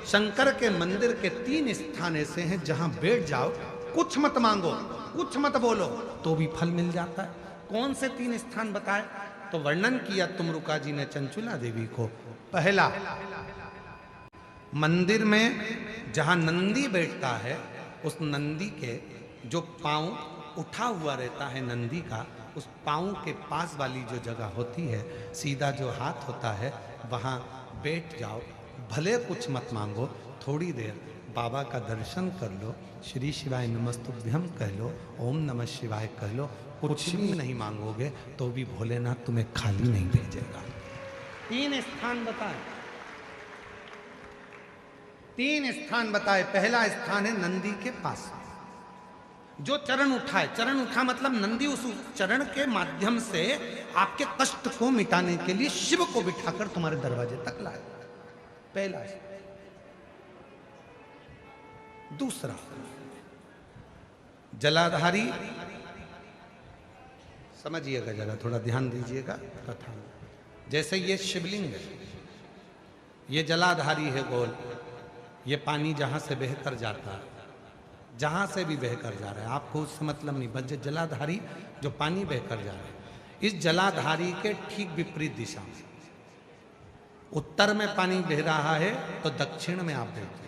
शंकर के मंदिर के 3 स्थान ऐसे हैं जहां बैठ जाओ, कुछ मत मांगो, कुछ मत बोलो, तो भी फल मिल जाता है। कौन से 3 स्थान बताए? तो वर्णन किया तुमरुका जी ने चंचुला देवी को। पहला, मंदिर में जहां नंदी बैठता है, उस नंदी के जो पांव उठा हुआ रहता है नंदी का, उस पांव के पास वाली जो जगह होती है, सीधा जो हाथ होता है, वहां बैठ जाओ, भले कुछ मत मांगो, थोड़ी देर बाबा का दर्शन कर लो, श्री शिवाय नमस्तुभ्यम कह लो, ओम नमः शिवाय कह लो, कुछ भी नहीं मांगोगे तो भी भोलेनाथ तुम्हें खाली नहीं भेजेगा। 3 स्थान बताए, 3 स्थान बताए। पहला स्थान है नंदी के पास, जो चरण उठाए, चरण उठा मतलब नंदी उस चरण के माध्यम से आपके कष्ट को मिटाने के लिए शिव को बिठाकर तुम्हारे दरवाजे तक लाए। पहला। दूसरा जलाधारी, समझिएगा जरा, थोड़ा ध्यान दीजिएगा कथा में। जैसे ये शिवलिंग है, ये जलाधारी है गोल, ये पानी जहां से बहकर जाता है, जहां से भी बहकर जा रहा है, आपको उससे मतलब नहीं, बस जलाधारी जो पानी बहकर जा रहा है, इस जलाधारी के ठीक विपरीत दिशा में, उत्तर में पानी बह रहा है तो दक्षिण में आप बैठे,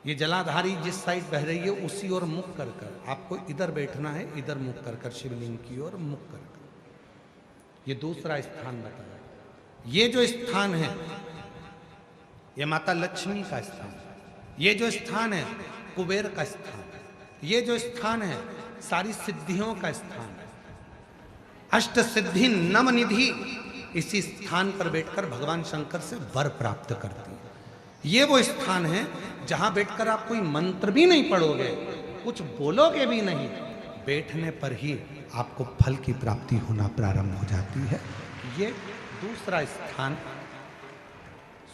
ये जलाधारी जिस साइड बह रही है उसी ओर मुख कर कर आपको इधर बैठना है, इधर मुख कर कर शिवलिंग की ओर मुख कर कर। ये दूसरा स्थान बताया। ये जो स्थान है ये माता लक्ष्मी का स्थान, ये जो स्थान है कुबेर का स्थान, ये जो स्थान है सारी सिद्धियों का स्थान है, अष्ट सिद्धि नवनिधि इसी स्थान पर बैठकर भगवान शंकर से वर प्राप्त करती है। ये वो स्थान है जहां बैठकर आप कोई मंत्र भी नहीं पढ़ोगे, कुछ बोलोगे भी नहीं, बैठने पर ही आपको फल की प्राप्ति होना प्रारंभ हो जाती है। ये दूसरा स्थान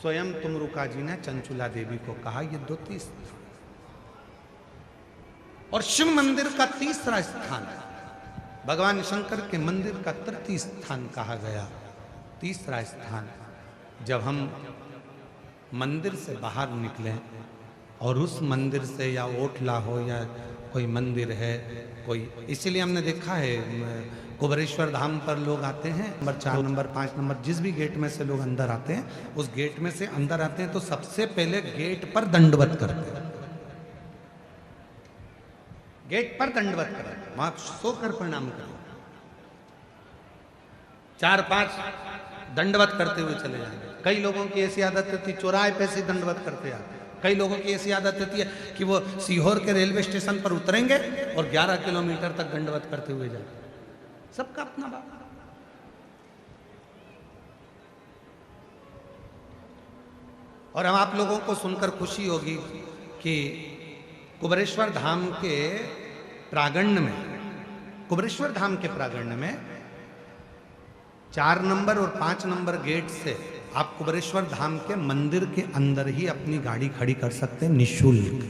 स्वयं तुमरुका जी ने चंचुला देवी को कहा, ये द्वितीय स्थान। और शिव मंदिर का तीसरा स्थान भगवान शंकर के मंदिर का तृतीय स्थान कहा गया। तीसरा स्थान, जब हम मंदिर से बाहर निकलें और उस मंदिर से या ओटला हो या कोई मंदिर है कोई, इसीलिए हमने देखा है कुबेरेश्वर धाम पर लोग आते हैं, नंबर 4 नंबर 5 नंबर जिस भी गेट में से लोग अंदर आते हैं, उस गेट में से अंदर आते हैं तो सबसे पहले गेट पर दंडवत करते हैं, गेट पर दंडवत करें, वहां सोकर प्रणाम करें, 4-5 दंडवत करते हुए चले जाएंगे। कई लोगों की ऐसी आदत होती है चौराहे पे से दंडवत करते आते, कई लोगों की ऐसी आदत होती है कि वो सीहोर के रेलवे स्टेशन पर उतरेंगे और 11 किलोमीटर तक दंडवत करते हुए जाएंगे। सबका अपना बात। और हम आप लोगों को सुनकर खुशी होगी कि कुबेरेश्वर धाम के प्रांगण में, कुबेरेश्वर धाम के प्रांगण में 4 नंबर और 5 नंबर गेट से आप कुबेरेश्वर धाम के मंदिर के अंदर ही अपनी गाड़ी खड़ी कर सकते हैं निःशुल्क।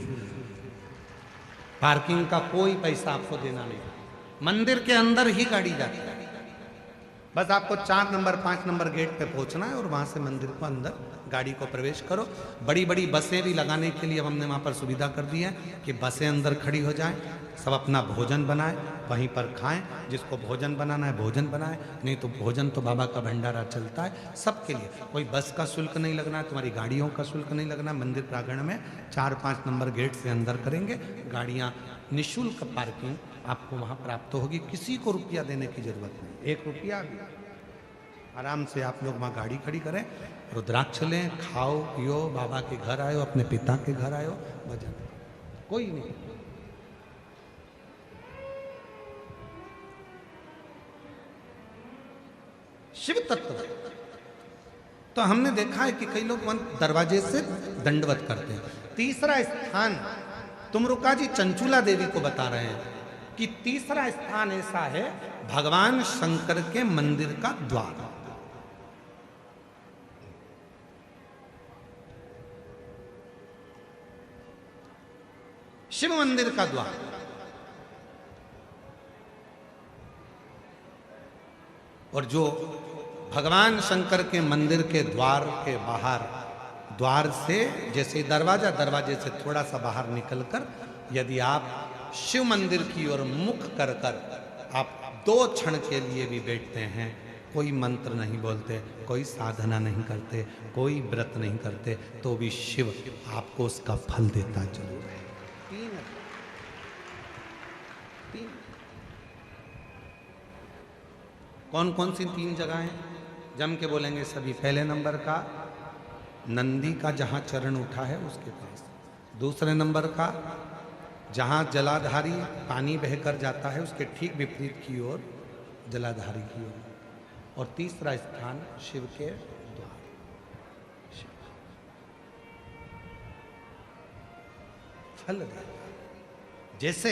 पार्किंग का कोई पैसा आपको देना नहीं, मंदिर के अंदर ही गाड़ी जाती है। बस आपको 4 नंबर 5 नंबर गेट पे पहुंचना है और वहां से मंदिर को अंदर गाड़ी को प्रवेश करो। बड़ी बड़ी बसें भी लगाने के लिए हमने वहां पर सुविधा कर दी है कि बसें अंदर खड़ी हो जाएं, सब अपना भोजन बनाएं, वहीं पर खाएं, जिसको भोजन बनाना है भोजन बनाएं, नहीं तो भोजन तो बाबा का भंडारा चलता है सबके लिए। कोई बस का शुल्क नहीं लगना है, तुम्हारी गाड़ियों का शुल्क नहीं लगना। मंदिर प्रांगण में 4-5 नंबर गेट से अंदर करेंगे, गाड़ियाँ निःशुल्क पार्किंग आपको वहाँ प्राप्त होगी, किसी को रुपया देने की जरूरत नहीं, 1 रुपया भी। आराम से आप लोग वहाँ गाड़ी खड़ी करें, रुद्राक्ष लें, खाओ पियो, बाबा के घर आयो, अपने पिता के घर आयो, भजन, कोई नहीं। शिव तत्व तो हमने देखा है कि कई लोग दरवाजे से दंडवत करते हैं। तीसरा स्थान तुमरुका जी चंचुला देवी को बता रहे हैं कि तीसरा स्थान ऐसा है भगवान शंकर के मंदिर का द्वार। शिव मंदिर का द्वार, और जो भगवान शंकर के मंदिर के द्वार के बाहर, द्वार से जैसे दरवाजे से थोड़ा सा बाहर निकलकर यदि आप शिव मंदिर की ओर मुख कर कर आप 2 क्षण के लिए भी बैठते हैं, कोई मंत्र नहीं बोलते, कोई साधना नहीं करते, कोई व्रत नहीं करते, तो भी शिव आपको उसका फल देता जरूर है। 3 कौन कौन सी 3 जगह हैं जम के बोलेंगे सभी। पहले नंबर का नंदी का जहां चरण उठा है उसके पास, दूसरे नंबर का जहां जलाधारी पानी बहकर जाता है उसके ठीक विपरीत की ओर जलाधारी की ओर, और तीसरा स्थान शिव के द्वार। फल देता, जैसे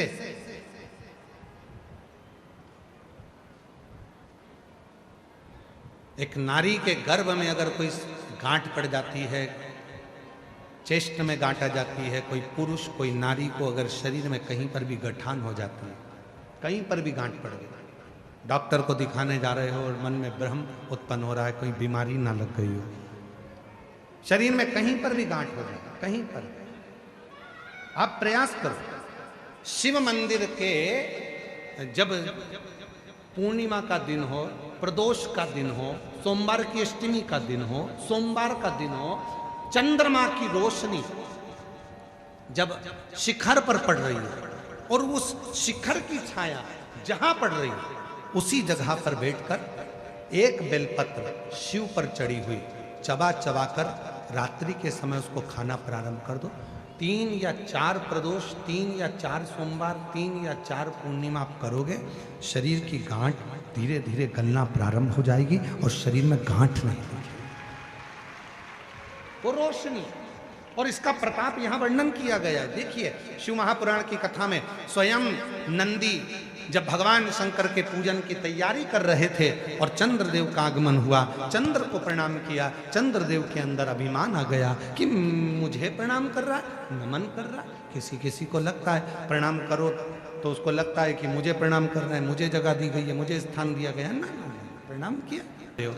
एक नारी के गर्भ में अगर कोई गांठ पड़ जाती है, चेस्ट में गांठा जाती है, कोई पुरुष कोई नारी को अगर शरीर में कहीं पर भी गठान हो जाती है, कहीं पर भी गांठ पड़ गई, डॉक्टर को दिखाने जा रहे हो और मन में भ्रम उत्पन्न हो रहा है कोई बीमारी ना लग गई हो, शरीर में कहीं पर भी गांठ हो जाए, कहीं पर आप प्रयास करो। शिव मंदिर के जब पूर्णिमा का दिन हो, प्रदोष का दिन हो, सोमवार की अष्टमी का दिन हो, सोमवार का दिन हो, चंद्रमा की रोशनी जब शिखर पर पड़ रही है और उस शिखर की छाया जहां पड़ रही है उसी जगह पर बैठकर एक बेलपत्र शिव पर चढ़ी हुई चबा चबा कर रात्रि के समय उसको खाना प्रारंभ कर दो। 3 या 4 प्रदोष, 3 या 4 सोमवार, 3 या 4 पूर्णिमा आप करोगे, शरीर की गांठ धीरे धीरे गलना प्रारंभ हो जाएगी और शरीर में गांठ नहीं दिखेगी, वो रोशनी। और इसका प्रताप यहां वर्णन किया गया है। देखिए शिव महापुराण की कथा में स्वयं नंदी जब भगवान शंकर के पूजन की तैयारी कर रहे थे और चंद्रदेव का आगमन हुआ, चंद्र को प्रणाम किया, चंद्रदेव के अंदर अभिमान आ गया कि मुझे प्रणाम कर रहा है, नमन कर रहा है। किसी किसी को लगता है प्रणाम करो तो उसको लगता है कि मुझे प्रणाम करना है, मुझे जगह दी गई है, मुझे स्थान दिया गया। ना, प्रणाम किया।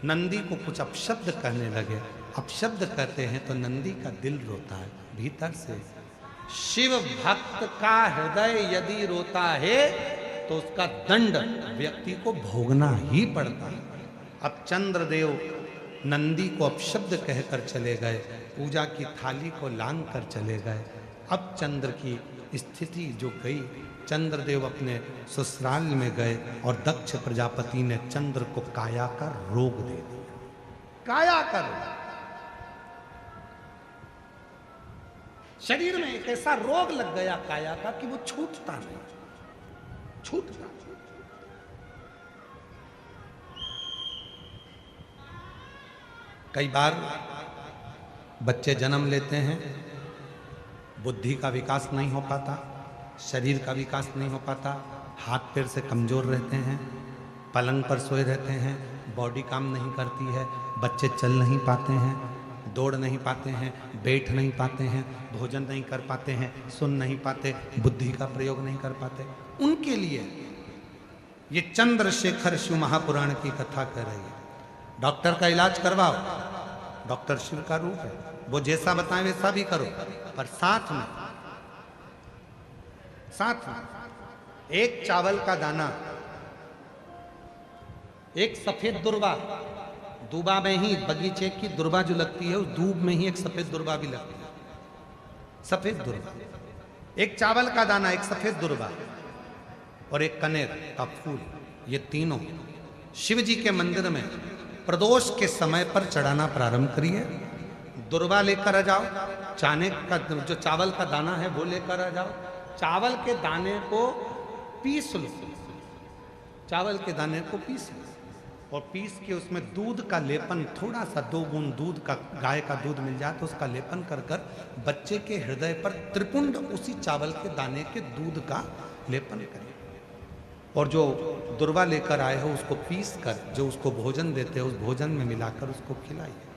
नंदी को कुछ अपशब्द कहने लगे। अपशब्द कहते हैं तो नंदी का दिल रोता है भीतर से। शिव भक्त का हृदय यदि रोता है तो उसका दंड व्यक्ति को भोगना ही पड़ता है। अब चंद्रदेव नंदी को अपशब्द कहकर चले गए, पूजा की थाली को लांग कर चले गए। अब चंद्र की स्थिति जो गई, चंद्रदेव अपने ससुराल में गए और दक्ष प्रजापति ने चंद्र को काया का रोग दे दिया। काया का रोग, शरीर में एक ऐसा रोग लग गया काया का कि वो छूटता नहीं, छूटता। कई बार बच्चे जन्म लेते हैं, बुद्धि का विकास नहीं हो पाता, शरीर का विकास नहीं हो पाता, हाथ पैर से कमजोर रहते हैं, पलंग पर सोए रहते हैं, बॉडी काम नहीं करती है, बच्चे चल नहीं पाते हैं, दौड़ नहीं पाते हैं, बैठ नहीं पाते हैं, भोजन नहीं कर पाते हैं, सुन नहीं पाते, बुद्धि का प्रयोग नहीं कर पाते। उनके लिए ये चंद्रशेखर शिव महापुराण की कथा कह रही है। डॉक्टर का इलाज करवाओ, डॉक्टर शिव का रूप है, वो जैसा बताएं वैसा भी करो, पर साथ में एक चावल का दाना, एक सफेद दुर्वा, दूबा में ही बगीचे की दुर्वा जो लगती है उस दूब में ही एक सफेद दुर्वा भी लगती है, सफेद दुर्वा, एक चावल का दाना, एक सफेद दुर्वा और एक कनेर का फूल, ये तीनों शिव जी के मंदिर में प्रदोष के समय पर चढ़ाना प्रारंभ करिए। दुर्वा लेकर आ जाओ, चाने का जो चावल का दाना है वो लेकर आ जाओ, चावल के दाने को पीस लो, चावल के दाने को पीस लो और पीस के उसमें दूध का लेपन, थोड़ा सा 2 बूंद दूध का, गाय का दूध मिल जाए तो उसका लेपन कर कर बच्चे के हृदय पर त्रिपुंड उसी चावल के दाने के दूध का लेपन करिए। और जो दुर्वा लेकर आए हो उसको पीस कर जो उसको भोजन देते हो उस भोजन में मिलाकर उसको खिलाइए।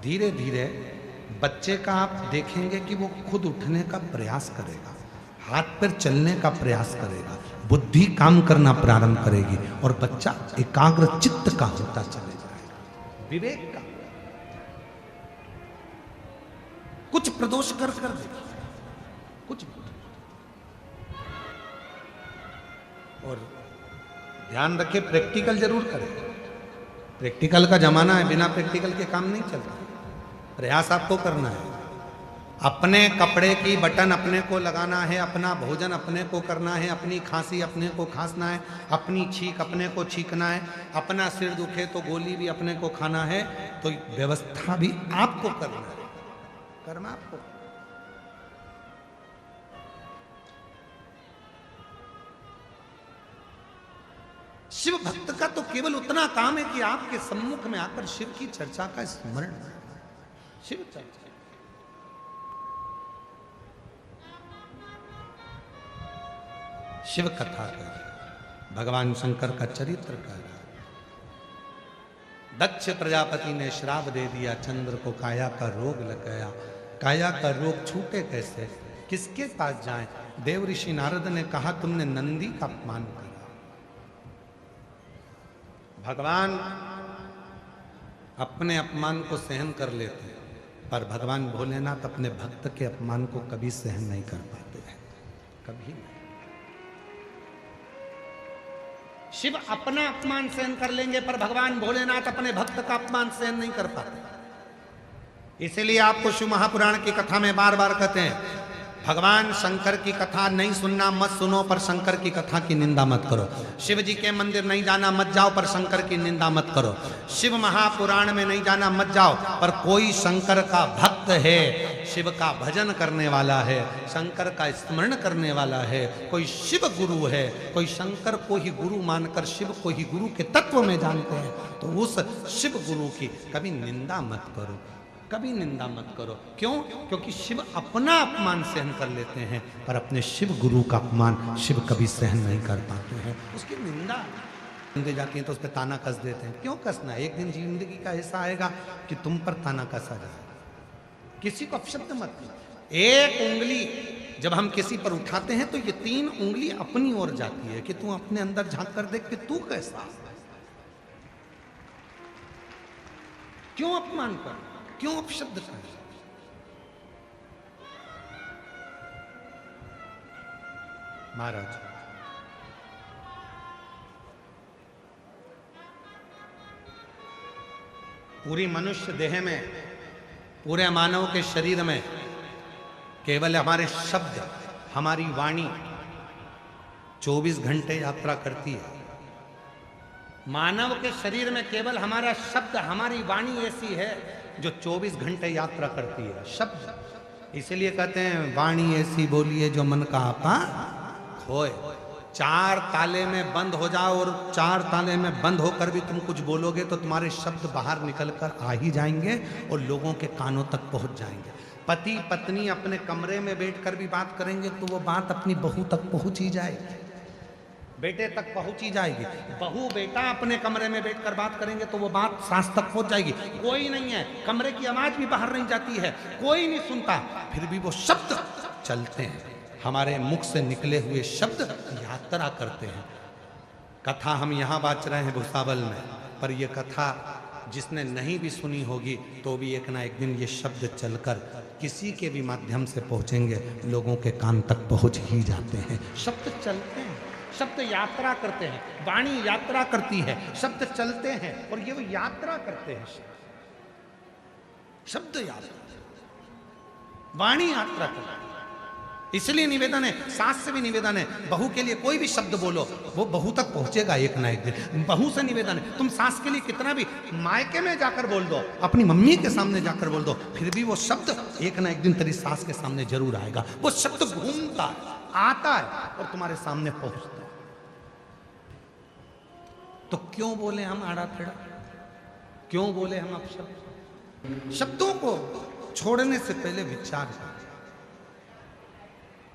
धीरे धीरे बच्चे का आप देखेंगे कि वो खुद उठने का प्रयास करेगा, हाथ पैर चलने का प्रयास करेगा, बुद्धि काम करना प्रारंभ करेगी और बच्चा एकाग्र चित्त का होता चले जाएगा, विवेक का। कुछ प्रदोष कर कर देखिए, कुछ। और ध्यान रखें, प्रैक्टिकल जरूर करें। प्रैक्टिकल का जमाना है, बिना प्रैक्टिकल के काम नहीं चलता। प्रयास आपको करना है, अपने कपड़े की बटन अपने को लगाना है, अपना भोजन अपने को करना है, अपनी खांसी अपने को खांसना है, अपनी छींक अपने को छींकना है, अपना सिर दुखे तो गोली भी अपने को खाना है, तो व्यवस्था भी आपको करना है, करना आपको। शिव भक्त का तो केवल उतना काम है कि आपके सम्मुख में आकर शिव की चर्चा का स्मरण, शिव चर्चा, शिव कथा कर, भगवान शंकर का चरित्र कर। दक्ष प्रजापति ने श्राप दे दिया, चंद्र को काया का रोग लग गया। काया का रोग छूटे कैसे, किसके पास जाएं? देव ऋषि नारद ने कहा तुमने नंदी का अपमान किया। भगवान अपने अपमान को सहन कर लेते हैं, पर भगवान भोलेनाथ अपने भक्त के अपमान को कभी सहन नहीं कर पाते हैं, कभी नहीं। शिव अपना अपमान सहन कर लेंगे, पर भगवान भोलेनाथ अपने भक्त का अपमान सहन नहीं कर पाते। इसीलिए आपको शिव महापुराण की कथा में बार बार कहते हैं, भगवान शंकर की कथा नहीं सुनना मत सुनो, पर शंकर की कथा की निंदा मत करो। शिव जी के मंदिर नहीं जाना मत जाओ, पर शंकर की निंदा मत करो। शिव महापुराण में नहीं जाना मत जाओ, पर कोई शंकर का भक्त है, शिव का भजन करने वाला है, शंकर का स्मरण करने वाला है, कोई शिव गुरु है, कोई शंकर को ही गुरु मानकर शिव को ही गुरु के तत्व में जानते हैं, तो उस शिव गुरु की कभी निंदा मत करो, कभी निंदा मत करो। क्यों? क्योंकि शिव अपना अपमान सहन कर लेते हैं, पर अपने शिव गुरु का अपमान शिव कभी सहन नहीं कर पाते हैं। उसकी निंदा दे जाती है तो उस पर ताना कस देते हैं। क्यों कसना? एक दिन जिंदगी का ऐसा आएगा कि तुम पर ताना कसा जाए। किसी को अपशब्द मत करो। एक उंगली जब हम किसी पर उठाते हैं तो ये 3 उंगली अपनी ओर जाती है कि तू अपने अंदर झांक कर देख कि तू कैसा। क्यों अपमान कर, क्यों अपशब्द कर? महाराज पूरी मनुष्य देह में, पूरे मानव के शरीर में केवल हमारे शब्द, हमारी वाणी 24 घंटे यात्रा करती है। मानव के शरीर में केवल हमारा शब्द, हमारी वाणी ऐसी है जो 24 घंटे यात्रा करती है। शब्द, इसलिए कहते हैं वाणी ऐसी बोलिए जो मन का आपा खोए। 4 ताले में बंद हो जाओ और 4 ताले में बंद होकर भी तुम कुछ बोलोगे तो तुम्हारे शब्द बाहर निकलकर आ ही जाएंगे और लोगों के कानों तक पहुंच जाएंगे। पति पत्नी अपने कमरे में बैठकर भी बात करेंगे तो वो बात अपनी बहू तक पहुंच ही जाएगी, बेटे तक पहुंच ही जाएगी। बहू बेटा अपने कमरे में बैठकर बात करेंगे तो वो बात सास तक पहुंच जाएगी। कोई नहीं है, कमरे की आवाज भी बाहर नहीं जाती है, कोई नहीं सुनता, फिर भी वो शब्द चलते हैं। हमारे मुख से निकले हुए शब्द यात्रा करते हैं। कथा हम यहाँ बाँच रहे हैं भुसावल में, पर यह कथा जिसने नहीं भी सुनी होगी तो भी एक ना एक दिन ये शब्द चलकर किसी के भी माध्यम से पहुँचेंगे, लोगों के कान तक पहुँच ही जाते हैं। शब्द चलते हैं, शब्द यात्रा करते हैं, वाणी यात्रा करती है, शब्द चलते हैं और ये वो यात्रा करते हैं। शब्द यात्रा, वाणी यात्रा करती है। इसलिए निवेदन है, सास से भी निवेदन है, बहू के लिए कोई भी शब्द बोलो वो बहू तक पहुंचेगा एक ना एक दिन। बहू से निवेदन है, तुम सास के लिए कितना भी मायके में जाकर बोल दो, अपनी मम्मी के सामने जाकर बोल दो, फिर भी वो शब्द एक ना एक दिन तेरी सास के सामने जरूर आएगा। वो शब्द घूमता है, आता है और तुम्हारे सामने पहुंचता है। तो क्यों बोले हम आड़ा टेढ़ा, क्यों बोले हम अपशब्द? शब्दों को छोड़ने से पहले विचार करें।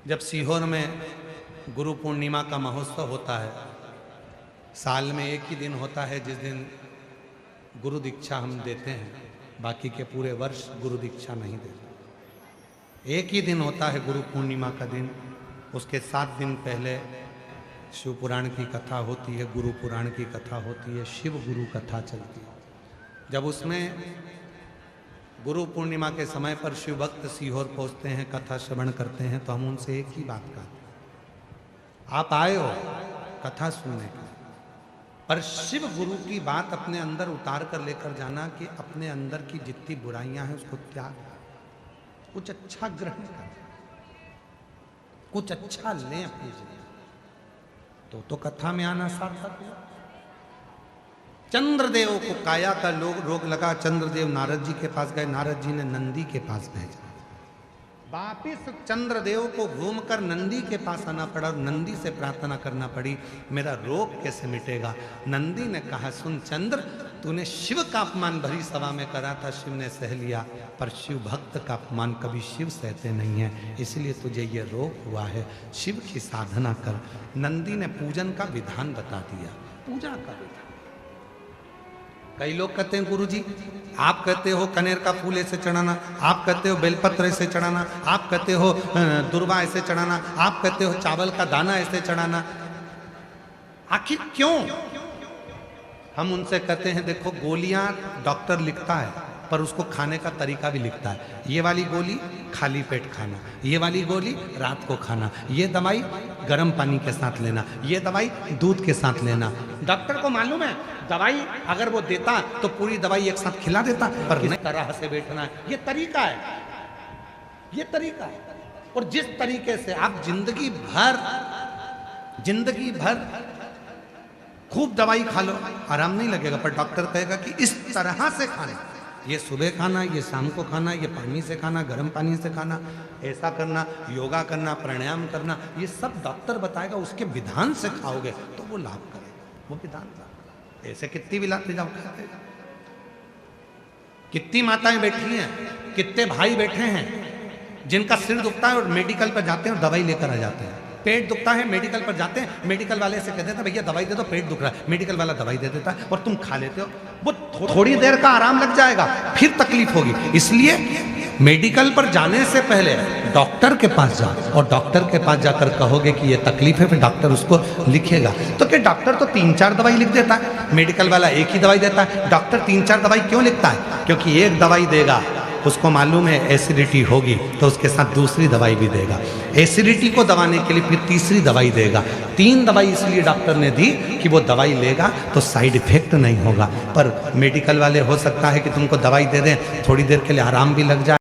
जब सीहोर में गुरु पूर्णिमा का महोत्सव होता है, साल में एक ही दिन होता है जिस दिन गुरु दीक्षा हम देते हैं, बाकी के पूरे वर्ष गुरु दीक्षा नहीं देते। एक ही दिन होता है गुरु पूर्णिमा का दिन, उसके 7 दिन पहले शिव पुराण की कथा होती है, गुरु पुराण की कथा होती है, शिव गुरु कथा चलती है। जब उसमें गुरु पूर्णिमा के समय पर शिव भक्त सीहोर पहुंचते हैं, कथा श्रवण करते हैं, तो हम उनसे एक ही बात कहते हैं, आप आए हो कथा सुनने के, पर शिव गुरु की बात अपने अंदर उतार कर लेकर जाना कि अपने अंदर की जितनी बुराइयां हैं उसको त्याग, कुछ अच्छा ग्रहण कर, कुछ अच्छा लें अपनी जिंदगी, तो कथा में आना सार्थक है। चंद्रदेव को काया का रोग लगा, चंद्रदेव नारद जी के पास गए, नारद जी ने नंदी के पास भेजा। वापिस चंद्रदेव को घूमकर नंदी के पास आना पड़ा और नंदी से प्रार्थना करना पड़ी, मेरा रोग कैसे मिटेगा? नंदी ने कहा, सुन चंद्र, तूने शिव का अपमान भरी सभा में करा था, शिव ने सह लिया, पर शिव भक्त का अपमान कभी शिव सहते नहीं है, इसलिए तुझे ये रोग हुआ है, शिव की साधना कर। नंदी ने पूजन का विधान बता दिया, पूजा का विधान। कई लोग कहते हैं गुरुजी, आप कहते हो कनेर का फूल ऐसे चढ़ाना, आप कहते हो बेलपत्र ऐसे चढ़ाना, आप कहते हो दुर्वा ऐसे चढ़ाना, आप कहते हो चावल का दाना ऐसे चढ़ाना, आखिर क्यों? हम उनसे कहते हैं देखो, गोलियां डॉक्टर लिखता है पर उसको खाने का तरीका भी लिखता है। ये वाली गोली खाली पेट खाना, ये वाली गोली रात को खाना, ये दवाई गर्म पानी के साथ लेना, ये दवाई दूध के साथ लेना। डॉक्टर को मालूम है दवाई अगर वो देता तो पूरी दवाई एक साथ खिला देता, पर किस तरह से बैठना है ये तरीका है, ये तरीका है। और जिस तरीके से आप जिंदगी भर खूब दवाई खा लो, आराम नहीं लगेगा, पर डॉक्टर कहेगा कि इस तरह से खाना, ये सुबह खाना, ये शाम को खाना, ये पानी से खाना, गर्म पानी से खाना, ऐसा करना, योगा करना, प्राणायाम करना, ये सब डॉक्टर बताएगा। उसके विधान से खाओगे तो वो लाभ करेगा, वो विधान लाभ। ऐसे कितनी भी लाते जाओ, कितनी माताएं बैठी हैं, कितने भाई बैठे हैं जिनका सिर दुखता है और मेडिकल पर जाते हैं और दवाई लेकर आ जाते हैं। पेट दुखता है, मेडिकल पर जाते हैं, मेडिकल वाले से कहते हैं भैया दवाई दे दो, पेट दुख रहा है, मेडिकल वाला दवाई दे देता है और तुम खा लेते हो। वो थोड़ी देर का आराम लग जाएगा, फिर तकलीफ होगी। इसलिए मेडिकल पर जाने से पहले डॉक्टर के पास जाओ और डॉक्टर के पास जाकर कहोगे कि ये तकलीफ है, फिर डॉक्टर उसको लिखेगा। तो क्या डॉक्टर तो 3-4 दवाई लिख देता है, मेडिकल वाला एक ही दवाई देता है। डॉक्टर 3-4 दवाई क्यों लिखता है? क्योंकि एक दवाई देगा, उसको मालूम है एसिडिटी होगी, तो उसके साथ दूसरी दवाई भी देगा, एसिडिटी को दबाने के लिए फिर तीसरी दवाई देगा। 3 दवाई इसलिए डॉक्टर ने दी कि वो दवाई लेगा तो साइड इफेक्ट नहीं होगा। पर मेडिकल वाले हो सकता है कि तुमको दवाई दे दें, थोड़ी देर के लिए आराम भी लग जाए,